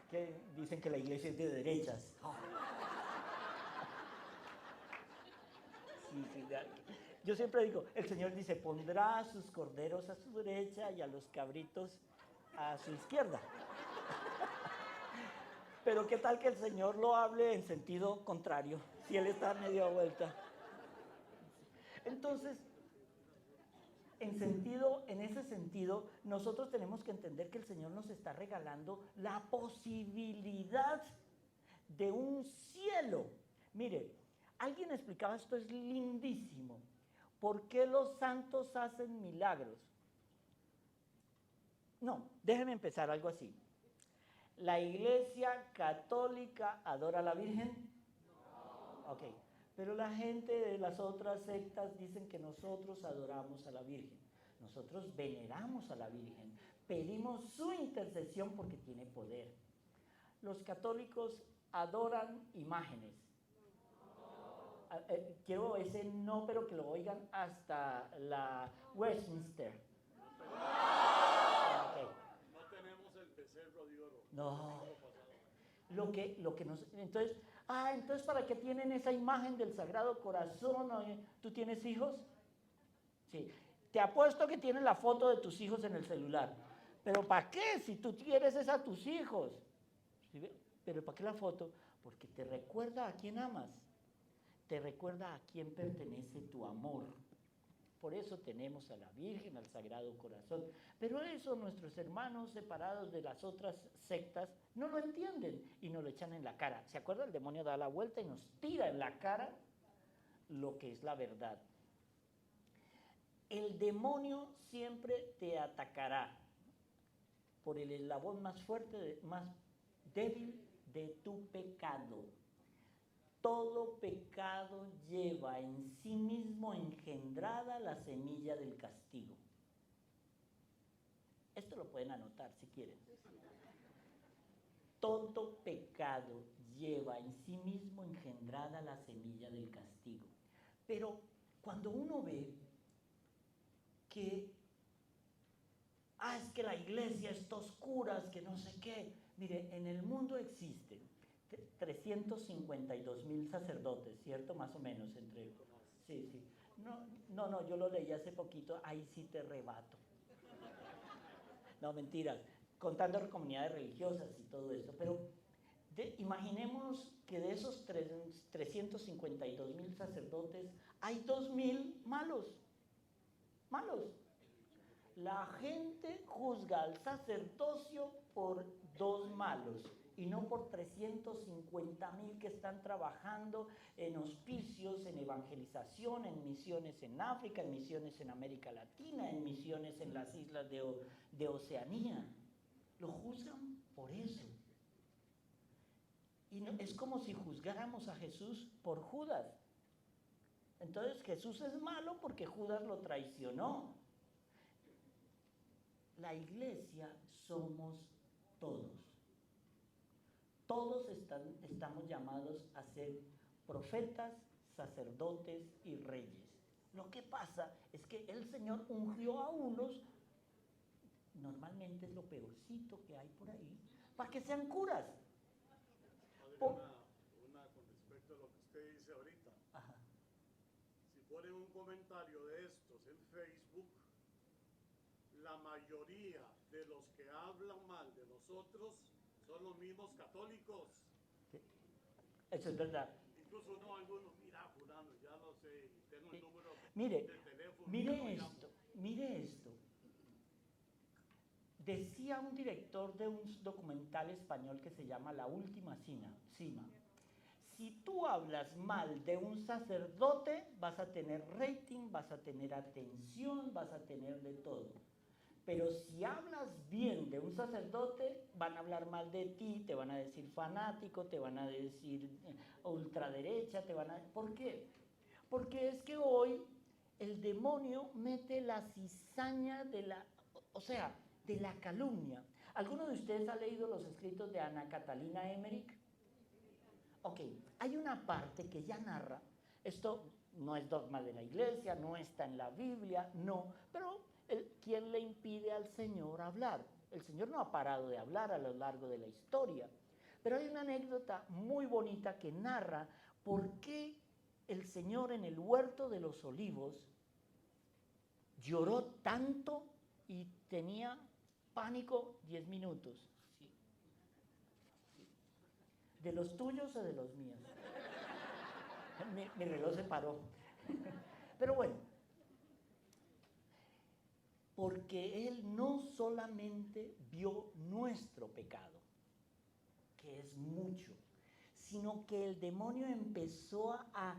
Que dicen que la iglesia es de derechas. Oh. Sí, sí, yo siempre digo, el Señor dice, pondrá a sus corderos a su derecha y a los cabritos a su izquierda. Pero qué tal que el Señor lo hable en sentido contrario, si Él está medio vuelta. Entonces, en ese sentido, nosotros tenemos que entender que el Señor nos está regalando la posibilidad de un cielo. Mire, alguien explicaba, esto es lindísimo. ¿Por qué los santos hacen milagros? No, déjenme empezar algo así. ¿La Iglesia Católica adora a la Virgen? No. Ok, pero la gente de las otras sectas dicen que nosotros adoramos a la Virgen. Nosotros veneramos a la Virgen, pedimos su intercesión porque tiene poder. Los católicos adoran imágenes. Quiero ese no, pero que lo oigan hasta la Westminster. Okay. No tenemos el becerro de oro. No. Lo que nos... Entonces, entonces ¿para qué tienen esa imagen del Sagrado Corazón? ¿Tú tienes hijos? Sí. Te apuesto que tienen la foto de tus hijos en el celular. ¿Pero para qué? Si tú quieres es a tus hijos. ¿Sí? ¿Pero para qué la foto? Porque te recuerda a quién amas. Te recuerda a quién pertenece tu amor. Por eso tenemos a la Virgen, al Sagrado Corazón. Pero eso nuestros hermanos separados de las otras sectas no lo entienden y nos lo echan en la cara. ¿Se acuerda? El demonio da la vuelta y nos tira en la cara lo que es la verdad. El demonio siempre te atacará por el eslabón más fuerte, más débil de tu pecado. Todo pecado lleva en sí mismo engendrada la semilla del castigo. Esto lo pueden anotar si quieren. Todo pecado lleva en sí mismo engendrada la semilla del castigo. Pero cuando uno ve que, es que la iglesia está oscura, es que no sé qué. Mire, en el mundo existen 352,000 sacerdotes, ¿cierto? Más o menos entre... Sí, sí. No, yo lo leí hace poquito, ahí sí te rebato. No, mentiras, contando comunidades religiosas y todo eso, pero imaginemos que de esos 352,000 sacerdotes hay 2,000 malos. La gente juzga al sacerdocio por dos malos y no por 350,000 que están trabajando en hospicios, en evangelización, en misiones en África, en misiones en América Latina, en misiones en las islas de Oceanía. Lo juzgan por eso. Y no, es como si juzgáramos a Jesús por Judas. Entonces Jesús es malo porque Judas lo traicionó. La iglesia somos todos. Todos estamos llamados a ser profetas, sacerdotes y reyes. Lo que pasa es que el Señor ungió a unos, normalmente es lo peorcito que hay por ahí, para que sean curas. Una con respecto a lo que usted dice ahorita. Ajá. Si ponen un comentario de estos en Facebook, la mayoría de los que hablan mal de nosotros son los mismos católicos. Sí. Eso es verdad. Incluso algunos, mira, fulano, ya lo sé, tengo el número Mire, de teléfono. mire esto. Decía un director de un documental español que se llama La Última Cima. Si tú hablas mal de un sacerdote, vas a tener rating, vas a tener atención, vas a tener de todo. Pero si hablas bien de un sacerdote, van a hablar mal de ti, te van a decir fanático, te van a decir ultraderecha, ¿Por qué? Porque es que hoy el demonio mete la cizaña de la calumnia. ¿Alguno de ustedes ha leído los escritos de Ana Catalina Emmerich? Ok, hay una parte que ya narra, esto no es dogma de la iglesia, no está en la Biblia, no, pero ¿quién le impide al Señor hablar? El Señor no ha parado de hablar a lo largo de la historia, pero hay una anécdota muy bonita que narra por qué el Señor en el huerto de los olivos lloró tanto y tenía pánico 10 minutos. ¿De los tuyos o de los míos? Mi reloj se paró. Pero bueno, porque Él no solamente vio nuestro pecado, que es mucho, sino que el demonio empezó a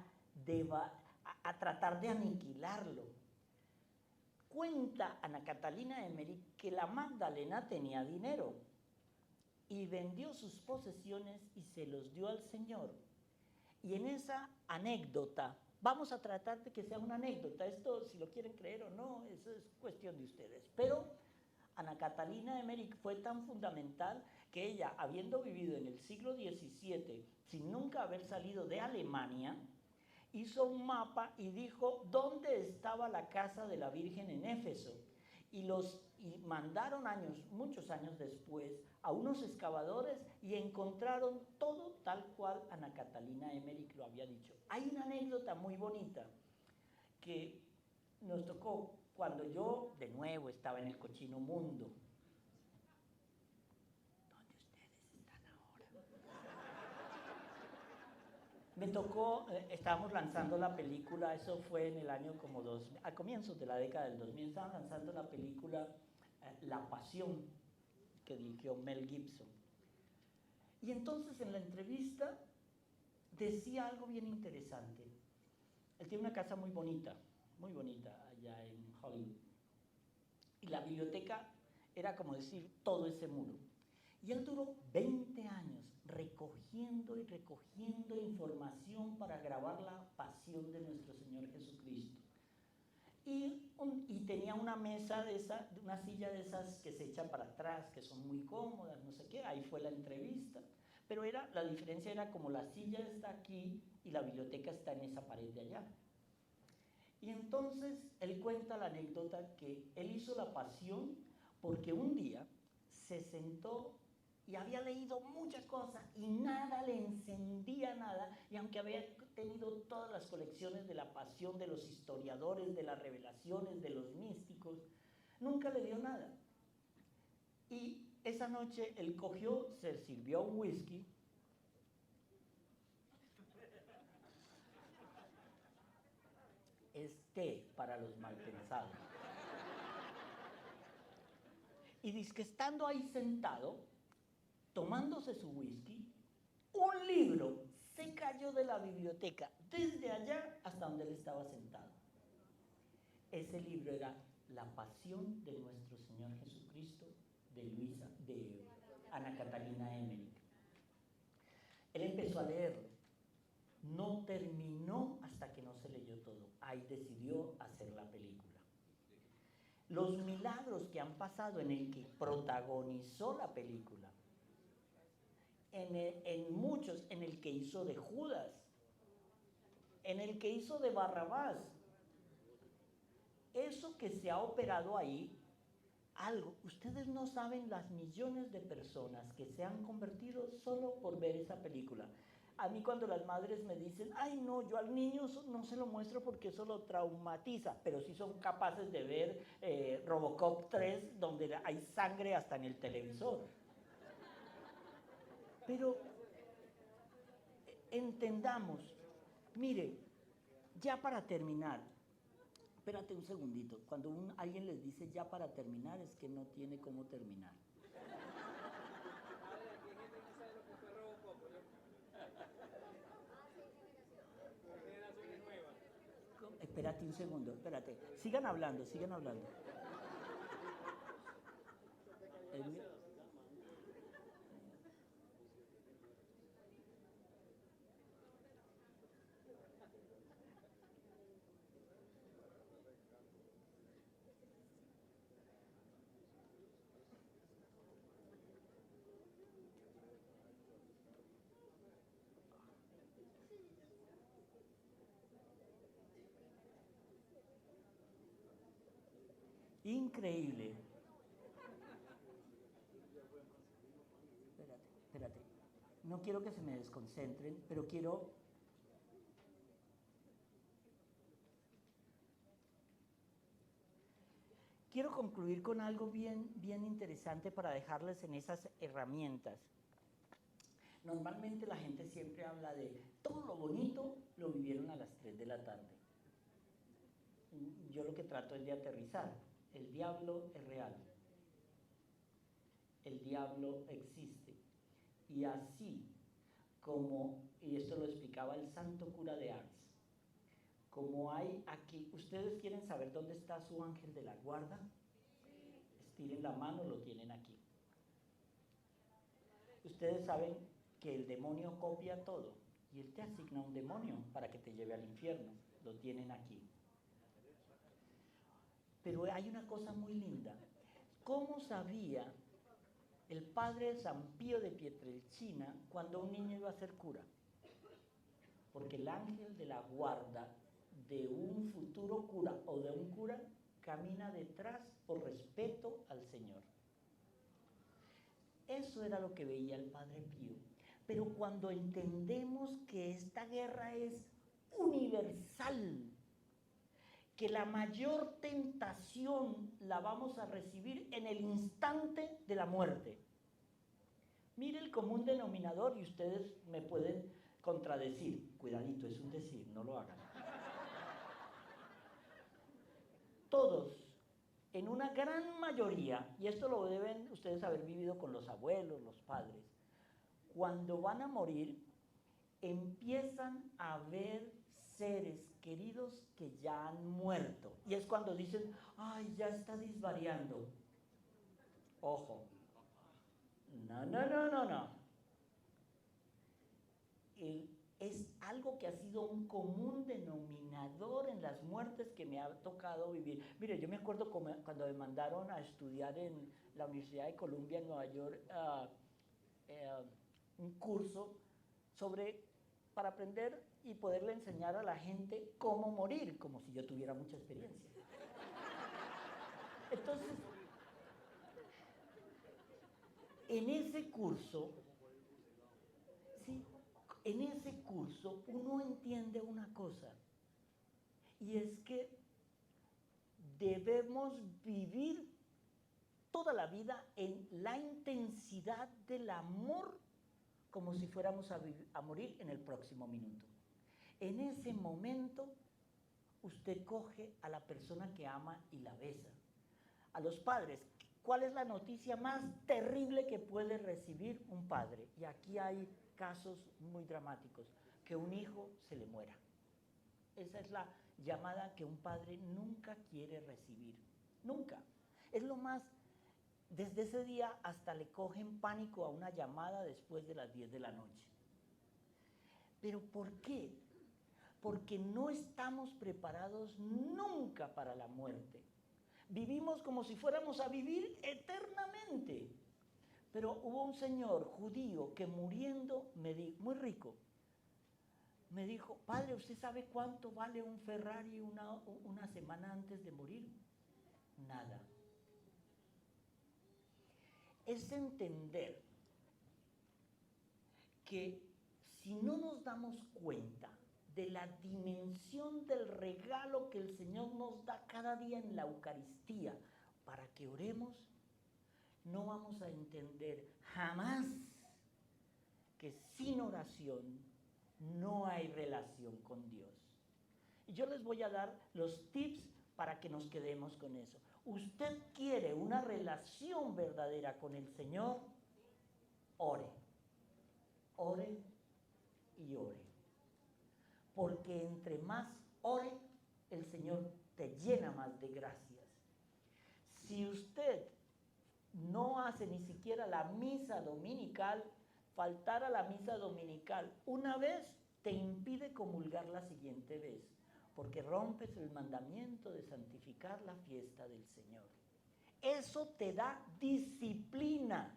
tratar de aniquilarlo. Cuenta Ana Catalina Emmerich que la Magdalena tenía dinero y vendió sus posesiones y se los dio al Señor. Y en esa anécdota, vamos a tratar de que sea una anécdota, esto si lo quieren creer o no, eso es cuestión de ustedes, pero Ana Catalina Emmerich fue tan fundamental que ella, habiendo vivido en el siglo XVII, sin nunca haber salido de Alemania, hizo un mapa y dijo dónde estaba la casa de la Virgen en Éfeso. Y mandaron muchos años después, a unos excavadores y encontraron todo tal cual Ana Catalina Emmerich lo había dicho. Hay una anécdota muy bonita que nos tocó cuando yo, de nuevo, estaba en el cochino mundo. ¿Dónde ustedes están ahora? Me tocó, estábamos lanzando la película, eso fue en el año a comienzos de la década del 2000, estaban lanzando la película La Pasión, que dirigió Mel Gibson. Y entonces en la entrevista decía algo bien interesante. Él tiene una casa muy bonita allá en Hollywood. Y la biblioteca era como decir todo ese muro. Y él duró 20 años recogiendo y recogiendo información para grabar la pasión de nuestro Señor Jesucristo. Y tenía una mesa una silla de esas que se echan para atrás, que son muy cómodas, no sé qué, ahí fue la entrevista. Pero la diferencia era como la silla está aquí y la biblioteca está en esa pared de allá. Y entonces él cuenta la anécdota que él hizo la pasión porque un día se sentó y había leído muchas cosas y nada le encendía nada, y aunque había tenido todas las colecciones de la pasión de los historiadores, de las revelaciones, de los místicos, nunca le dio nada. Y esa noche él cogió, se sirvió un whisky, es té para los malpensados. y dice que estando ahí sentado, tomándose su whisky, un libro se cayó de la biblioteca desde allá hasta donde él estaba sentado. Ese libro era La Pasión de nuestro Señor Jesucristo de Ana Catalina Emmerich. Él empezó a leerlo. No terminó hasta que no se leyó todo. Ahí decidió hacer la película. Los milagros que han pasado en el que protagonizó la película, en muchos, en el que hizo de Judas, en el que hizo de Barrabás, eso que se ha operado ahí, algo, ustedes no saben las millones de personas que se han convertido solo por ver esa película. A mí cuando las madres me dicen, ay no, yo al niño no se lo muestro porque eso lo traumatiza, pero sí son capaces de ver Robocop 3, donde hay sangre hasta en el televisor. Pero entendamos, mire, ya para terminar, espérate un segundito, cuando alguien les dice ya para terminar es que no tiene cómo terminar. Espérate un segundo, espérate. Sigan hablando, sigan hablando. Increíble. Espérate. No quiero que se me desconcentren, pero quiero... Quiero concluir con algo bien interesante para dejarles en esas herramientas. Normalmente la gente siempre habla de todo lo bonito lo vivieron a las 3 de la tarde. Yo lo que trato es de aterrizar. El diablo es real. El diablo existe. Y así como, y esto lo explicaba el santo cura de Ars, como hay aquí, ¿ustedes quieren saber dónde está su ángel de la guarda? Estiren la mano, lo tienen aquí. Ustedes saben que el demonio copia todo y él te asigna un demonio para que te lleve al infierno, lo tienen aquí. Pero hay una cosa muy linda. ¿Cómo sabía el padre San Pío de Pietrelcina cuando un niño iba a ser cura? Porque el ángel de la guarda de un futuro cura o de un cura camina detrás por respeto al Señor. Eso era lo que veía el padre Pío. Pero cuando entendemos que esta guerra es universal, que la mayor tentación la vamos a recibir en el instante de la muerte. Mire el común denominador y ustedes me pueden contradecir. Cuidadito, es un decir, no lo hagan. Todos, en una gran mayoría, y esto lo deben ustedes haber vivido con los abuelos, los padres, cuando van a morir, empiezan a ver seres queridos que ya han muerto. Y es cuando dicen, ay, ya está disvariando. Ojo. No. Es algo que ha sido un común denominador en las muertes que me ha tocado vivir. Mire, yo me acuerdo cuando me mandaron a estudiar en la Universidad de Columbia en Nueva York un curso para aprender y poderle enseñar a la gente cómo morir, como si yo tuviera mucha experiencia. Entonces, en ese curso, uno entiende una cosa, y es que debemos vivir toda la vida en la intensidad del amor como si fuéramos a morir en el próximo minuto. En ese momento, usted coge a la persona que ama y la besa. A los padres, ¿cuál es la noticia más terrible que puede recibir un padre? Y aquí hay casos muy dramáticos, que un hijo se le muera. Esa es la llamada que un padre nunca quiere recibir, nunca. Es lo más, desde ese día hasta le cogen pánico a una llamada después de las 10 de la noche. ¿Pero por qué? Porque no estamos preparados nunca para la muerte. Vivimos como si fuéramos a vivir eternamente. Pero hubo un señor judío que muriendo, muy rico, me dijo, padre, ¿usted sabe cuánto vale un Ferrari una semana antes de morir? Nada. Es entender que si no nos damos cuenta de la dimensión del regalo que el Señor nos da cada día en la Eucaristía para que oremos, no vamos a entender jamás que sin oración no hay relación con Dios. Y yo les voy a dar los tips para que nos quedemos con eso. Usted quiere una relación verdadera con el Señor, ore. Ore y ore. Porque entre más ore, el Señor te llena más de gracias. Si usted no hace ni siquiera la misa dominical, faltar a la misa dominical una vez te impide comulgar la siguiente vez, porque rompes el mandamiento de santificar la fiesta del Señor. Eso te da disciplina.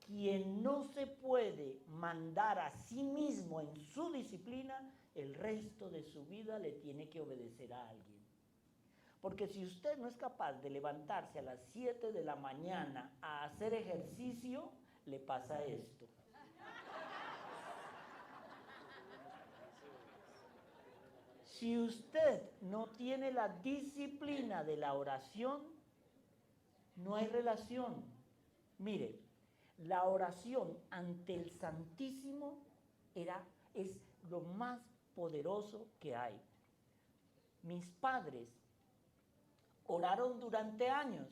Quien no se puede mandar a sí mismo en su disciplina, el resto de su vida le tiene que obedecer a alguien. Porque si usted no es capaz de levantarse a las 7 de la mañana a hacer ejercicio, le pasa esto. Si usted no tiene la disciplina de la oración, no hay relación. Mire, la oración ante el Santísimo es lo más poderoso que hay. Mis padres oraron durante años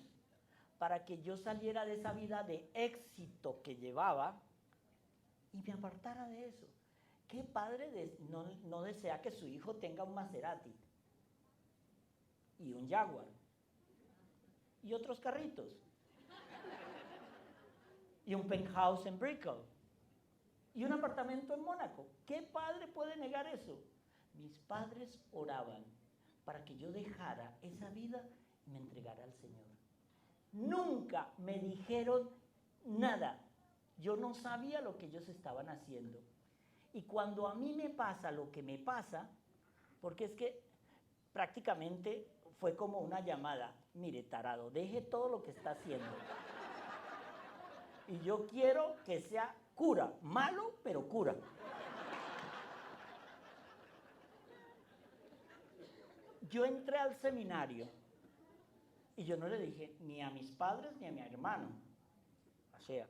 para que yo saliera de esa vida de éxito que llevaba y me apartara de eso. ¿Qué padre no desea que su hijo tenga un Maserati y un Jaguar y otros carritos y un penthouse en Brickell y un apartamento en Mónaco? ¿Qué padre puede negar eso? Mis padres oraban para que yo dejara esa vida y me entregara al Señor. Nunca me dijeron nada. Yo no sabía lo que ellos estaban haciendo. Y cuando a mí me pasa lo que me pasa, porque es que prácticamente fue como una llamada, mire, tarado, deje todo lo que está haciendo. Y yo quiero que sea cura, malo, pero cura. Yo entré al seminario y yo no le dije ni a mis padres ni a mi hermano. O sea,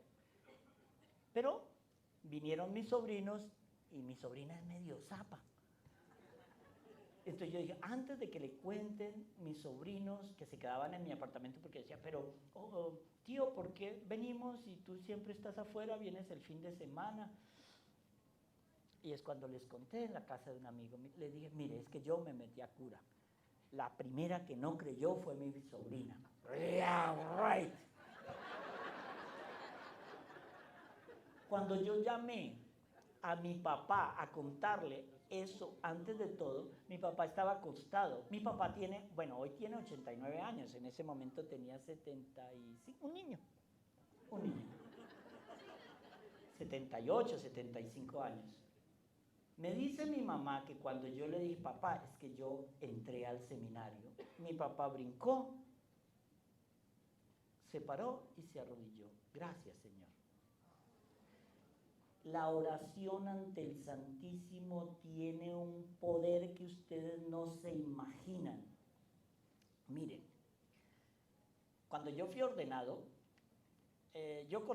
pero vinieron mis sobrinos y mi sobrina es medio zapa. Entonces yo dije, antes de que le cuenten mis sobrinos que se quedaban en mi apartamento, porque decía, pero tío, ¿por qué venimos y tú siempre estás afuera, vienes el fin de semana? Y es cuando les conté en la casa de un amigo, le dije, mire, es que yo me metí a cura. La primera que no creyó fue mi sobrina. Yeah, right. Cuando yo llamé a mi papá a contarle eso, antes de todo, mi papá estaba acostado. Mi papá hoy tiene 89 años, en ese momento tenía 75, un niño. 78, 75 años. Me dice mi mamá que cuando yo le dije, papá, es que yo entré al seminario, mi papá brincó, se paró y se arrodilló. Gracias, Señor. La oración ante el Santísimo tiene un poder que ustedes no se imaginan. Miren, cuando yo fui ordenado, yo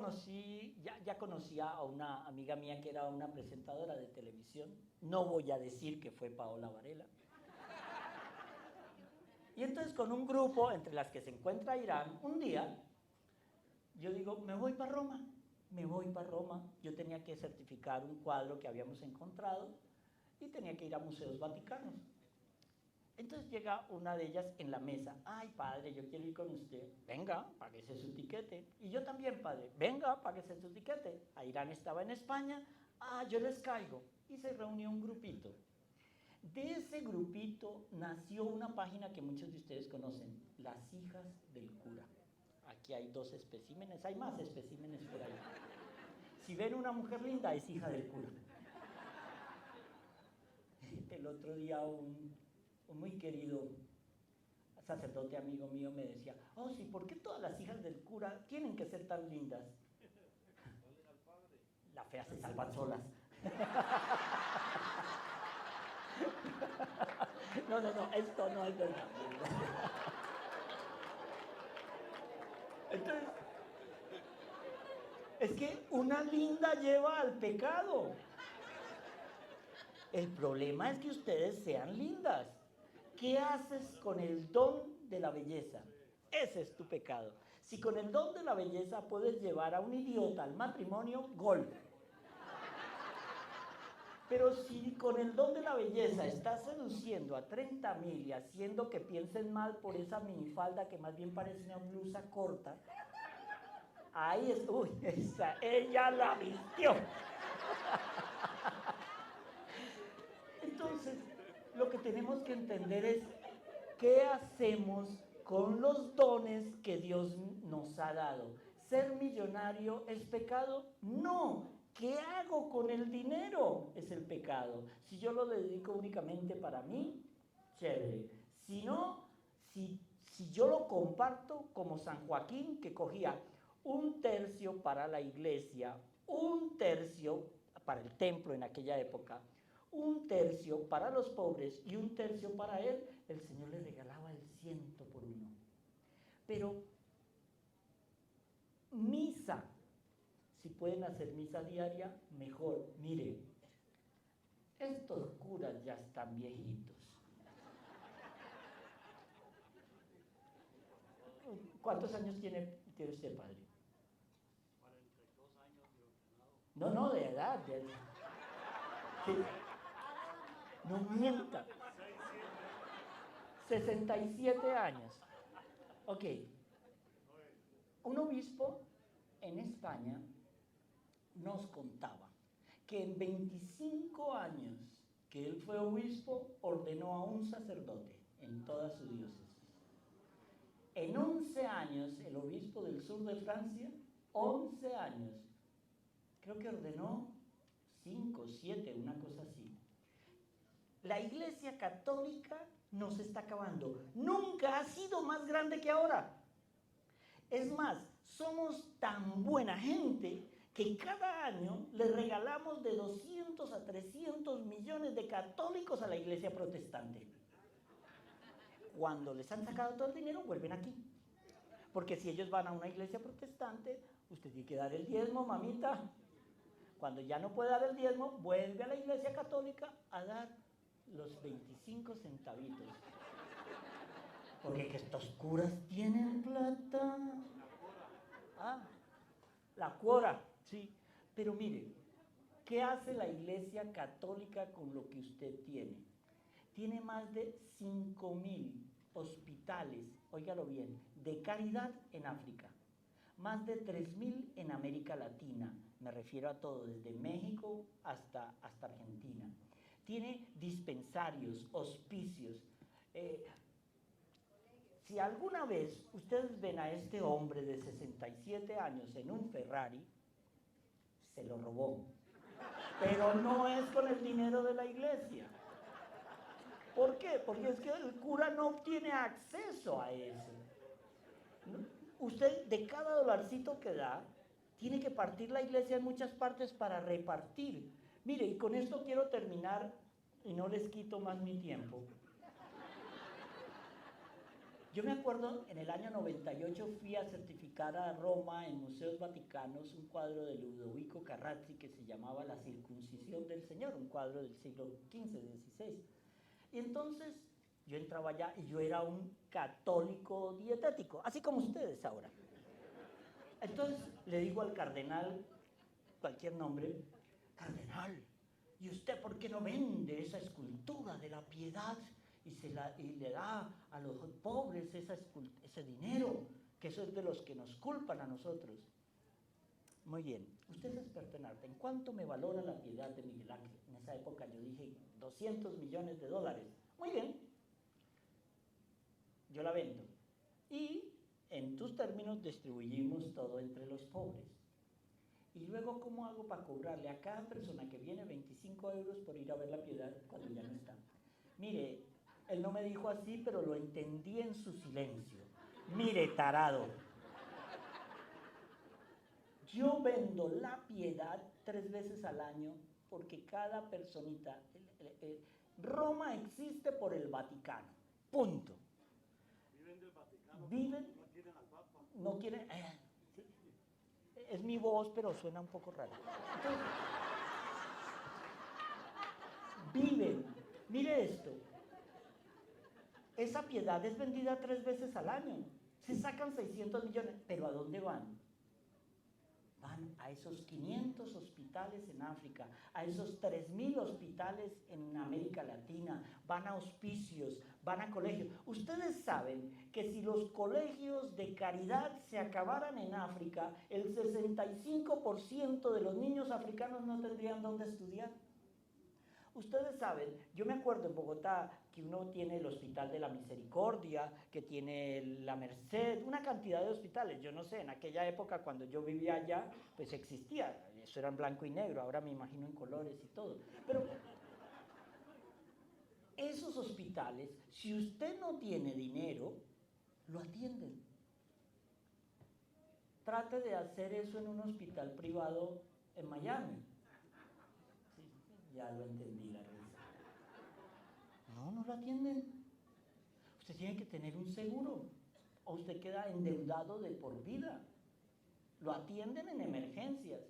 ya conocía a una amiga mía que era una presentadora de televisión. No voy a decir que fue Paola Varela. Y entonces con un grupo, entre las que se encuentra Irán, un día yo digo, me voy para Roma, me voy para Roma. Yo tenía que certificar un cuadro que habíamos encontrado y tenía que ir a museos vaticanos. Entonces llega una de ellas en la mesa. Ay, padre, yo quiero ir con usted. Venga, páguese su tiquete. Y yo también, padre. Venga, páguese su tiquete. Airán estaba en España. Ah, yo les caigo. Y se reunió un grupito. De ese grupito nació una página que muchos de ustedes conocen, Las Hijas del Cura. Aquí hay 2 especímenes, hay más especímenes por ahí. Si ven una mujer linda, es hija del cura. El otro día un muy querido sacerdote amigo mío me decía, oh sí, ¿por qué todas las hijas del cura tienen que ser tan lindas? Las feas se salvan solas. No, esto no es verdad. Entonces, es que una linda lleva al pecado. El problema es que ustedes sean lindas. ¿Qué haces con el don de la belleza? Ese es tu pecado. Si con el don de la belleza puedes llevar a un idiota al matrimonio, gol. Pero si con el don de la belleza estás seduciendo a 30,000 y haciendo que piensen mal por esa minifalda que más bien parece una blusa corta, ahí es, uy, ella la vistió. Entonces, lo que tenemos que entender es qué hacemos con los dones que Dios nos ha dado. ¿Ser millonario es pecado? No. ¿Qué hago con el dinero? Es el pecado. Si yo lo dedico únicamente para mí, chévere. Si no, si yo lo comparto como San Joaquín, que cogía 1/3 para la iglesia, 1/3 para el templo en aquella época, 1/3 para los pobres y 1/3 para él, el Señor le regalaba el 100 por 1. Pero misa, si pueden hacer misa diaria, mejor. Mire, estos curas ya están viejitos. ¿Cuántos años tiene usted, padre? 42 años de ordenado. No, de edad. Sí. No mienta. 67 años. Ok. Un obispo en España nos contaba que en 25 años que él fue obispo, ordenó a un sacerdote en toda su diócesis. En 11 años, el obispo del sur de Francia, 11 años, creo que ordenó 5, 7, una cosa así. La Iglesia Católica nos está acabando. Nunca ha sido más grande que ahora. Es más, somos tan buena gente que cada año le regalamos de 200 a 300 millones de católicos a la Iglesia protestante. Cuando les han sacado todo el dinero, vuelven aquí. Porque si ellos van a una iglesia protestante, usted tiene que dar el diezmo, mamita. Cuando ya no puede dar el diezmo, vuelve a la iglesia católica a dar los 25 centavitos. Porque que estos curas tienen plata. Ah, la cuora, sí. Pero mire, ¿qué hace la iglesia católica con lo que usted tiene? Tiene más de 5,000 hospitales, óigalo bien, de caridad en África. Más de 3,000 en América Latina, me refiero a todo, desde México hasta Argentina. Tiene dispensarios, hospicios. Si alguna vez ustedes ven a este hombre de 67 años en un Ferrari, se lo robó. Pero no es con el dinero de la iglesia. ¿Por qué? Porque es que el cura no tiene acceso a eso. Usted, de cada dolarcito que da, tiene que partir la iglesia en muchas partes para repartir. Mire, y con esto quiero terminar y no les quito más mi tiempo. Yo me acuerdo, en el año 98 fui a certificar a Roma, en Museos Vaticanos, un cuadro de Ludovico Carracci que se llamaba La circuncisión del Señor, un cuadro del siglo XV, XVI. Y entonces yo entraba allá y yo era un católico dietético, así como ustedes ahora. Entonces le digo al cardenal, cualquier nombre, cardenal, ¿y usted por qué no vende esa escultura de la piedad y le da a los pobres ese dinero? Que eso es de los que nos culpan a nosotros. Muy bien, usted es experto en arte. ¿En cuánto me valora la piedad de Miguel Ángel? En esa época yo dije 200 millones de dólares. Muy bien, yo la vendo. Y en tus términos distribuimos todo entre los pobres. Y luego, ¿cómo hago para cobrarle a cada persona que viene 25 euros por ir a ver la piedad cuando ya no está? Mire, él no me dijo así, pero lo entendí en su silencio. Mire, tarado. Yo vendo la piedad 3 veces al año porque cada personita... Roma existe por el Vaticano. Punto. Viven del Vaticano, Viven... no quieren al Papa. No quieren... sí. Es mi voz, pero suena un poco raro. Entonces, viven. Mire esto. Esa piedad es vendida 3 veces al año. Se sacan 600 millones. ¿Pero a dónde van? Van a esos 500 hospitales en África, a esos 3.000 hospitales en América Latina, van a hospicios, van a colegios. Ustedes saben que si los colegios de caridad se acabaran en África, el 65% de los niños africanos no tendrían dónde estudiar. Ustedes saben, yo me acuerdo en Bogotá que uno tiene el Hospital de la Misericordia, que tiene la Merced, una cantidad de hospitales. Yo no sé, en aquella época cuando yo vivía allá, pues existía, eso era en blanco y negro, ahora me imagino en colores y todo. Pero esos hospitales, si usted no tiene dinero, lo atienden. Trate de hacer eso en un hospital privado en Miami. Ya lo entendí la risa. No lo atienden. Usted tiene que tener un seguro o usted queda endeudado de por vida. Lo atienden en emergencias,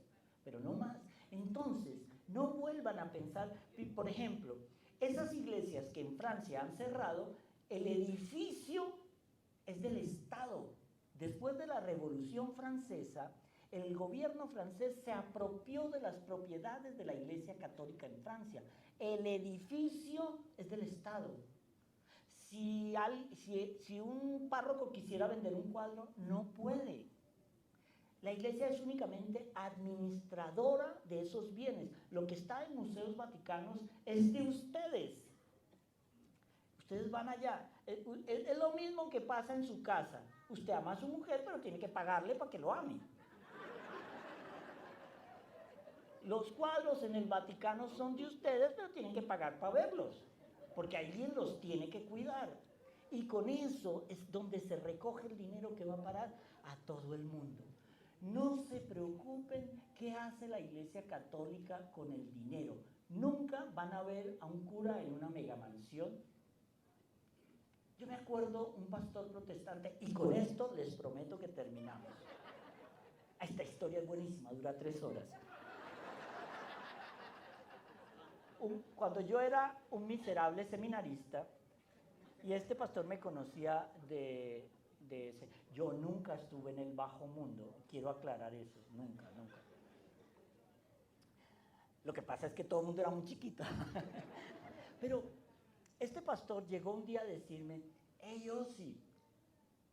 pero no más. Entonces, no vuelvan a pensar, por ejemplo, esas iglesias que en Francia han cerrado, el edificio es del Estado. Después de la Revolución Francesa, el gobierno francés se apropió de las propiedades de la Iglesia Católica en Francia. El edificio es del Estado. Si un párroco quisiera vender un cuadro, no puede. La Iglesia es únicamente administradora de esos bienes. Lo que está en museos vaticanos es de ustedes. Ustedes van allá. Es lo mismo que pasa en su casa. Usted ama a su mujer, pero tiene que pagarle para que lo ame. Los cuadros en el Vaticano son de ustedes, pero tienen que pagar para verlos, porque alguien los tiene que cuidar. Y con eso es donde se recoge el dinero que va a parar a todo el mundo. No se preocupen qué hace la Iglesia Católica con el dinero. Nunca van a ver a un cura en una megamansión. Yo me acuerdo un pastor protestante, y con esto les prometo que terminamos. Esta historia es buenísima, dura 3 horas. Cuando yo era un miserable seminarista, y este pastor me conocía de ese, yo nunca estuve en el bajo mundo, quiero aclarar eso, nunca. Lo que pasa es que todo el mundo era muy chiquito. Pero este pastor llegó un día a decirme, hey Ossi,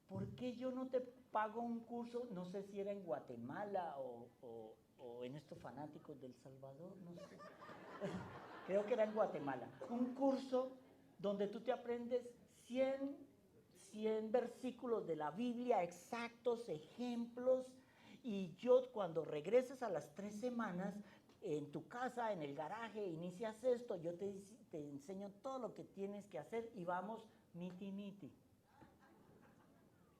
¿por qué yo no te pago un curso? No sé si era en Guatemala o en estos fanáticos del Salvador, no sé. Creo que era en Guatemala. Un curso donde tú te aprendes 100 versículos de la Biblia, exactos ejemplos, y yo cuando regreses a las 3 semanas, en tu casa, en el garaje, inicias esto, yo te enseño todo lo que tienes que hacer y vamos miti.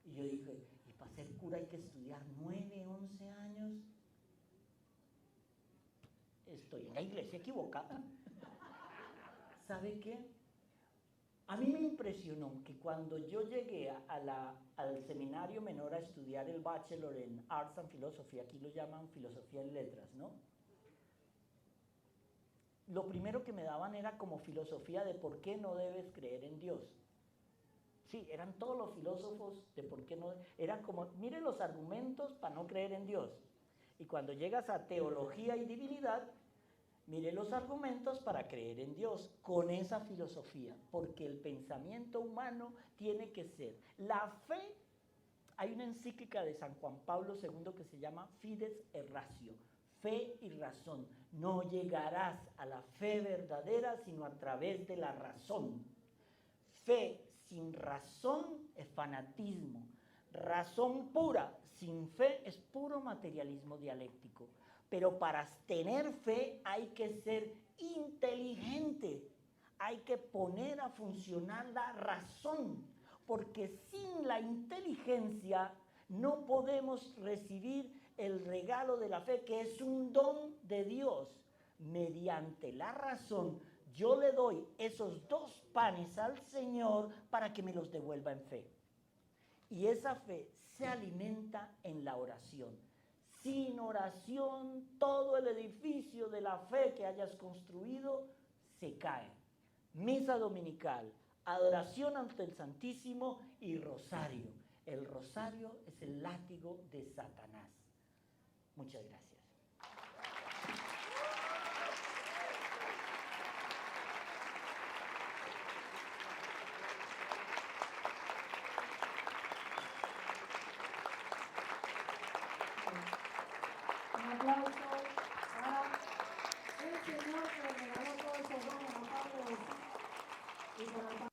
Y yo dije, ¿y para ser cura hay que estudiar 9, 11 años? Estoy en la iglesia equivocada. ¿Sabe qué? A mí me impresionó que cuando yo llegué al seminario menor a estudiar el Bachelor en Arts and Philosophy, aquí lo llaman Filosofía en Letras, ¿no? Lo primero que me daban era como filosofía de por qué no debes creer en Dios. Sí, eran todos los filósofos de por qué no. Eran como, mire los argumentos para no creer en Dios. Y cuando llegas a teología y divinidad, mire los argumentos para creer en Dios con esa filosofía, porque el pensamiento humano tiene que ser. La fe, hay una encíclica de San Juan Pablo II que se llama Fides et Ratio, fe y razón. No llegarás a la fe verdadera sino a través de la razón. Fe sin razón es fanatismo. Razón pura sin fe es puro materialismo dialéctico. Pero para tener fe hay que ser inteligente, hay que poner a funcionar la razón, porque sin la inteligencia no podemos recibir el regalo de la fe, que es un don de Dios. Mediante la razón, yo le doy esos 2 panes al Señor para que me los devuelva en fe. Y esa fe se alimenta en la oración. Sin oración, todo el edificio de la fe que hayas construido se cae. Misa dominical, adoración ante el Santísimo y rosario. El rosario es el látigo de Satanás. Muchas gracias. Un aplauso para el Señor que le regaló todo ese don a Pablo y para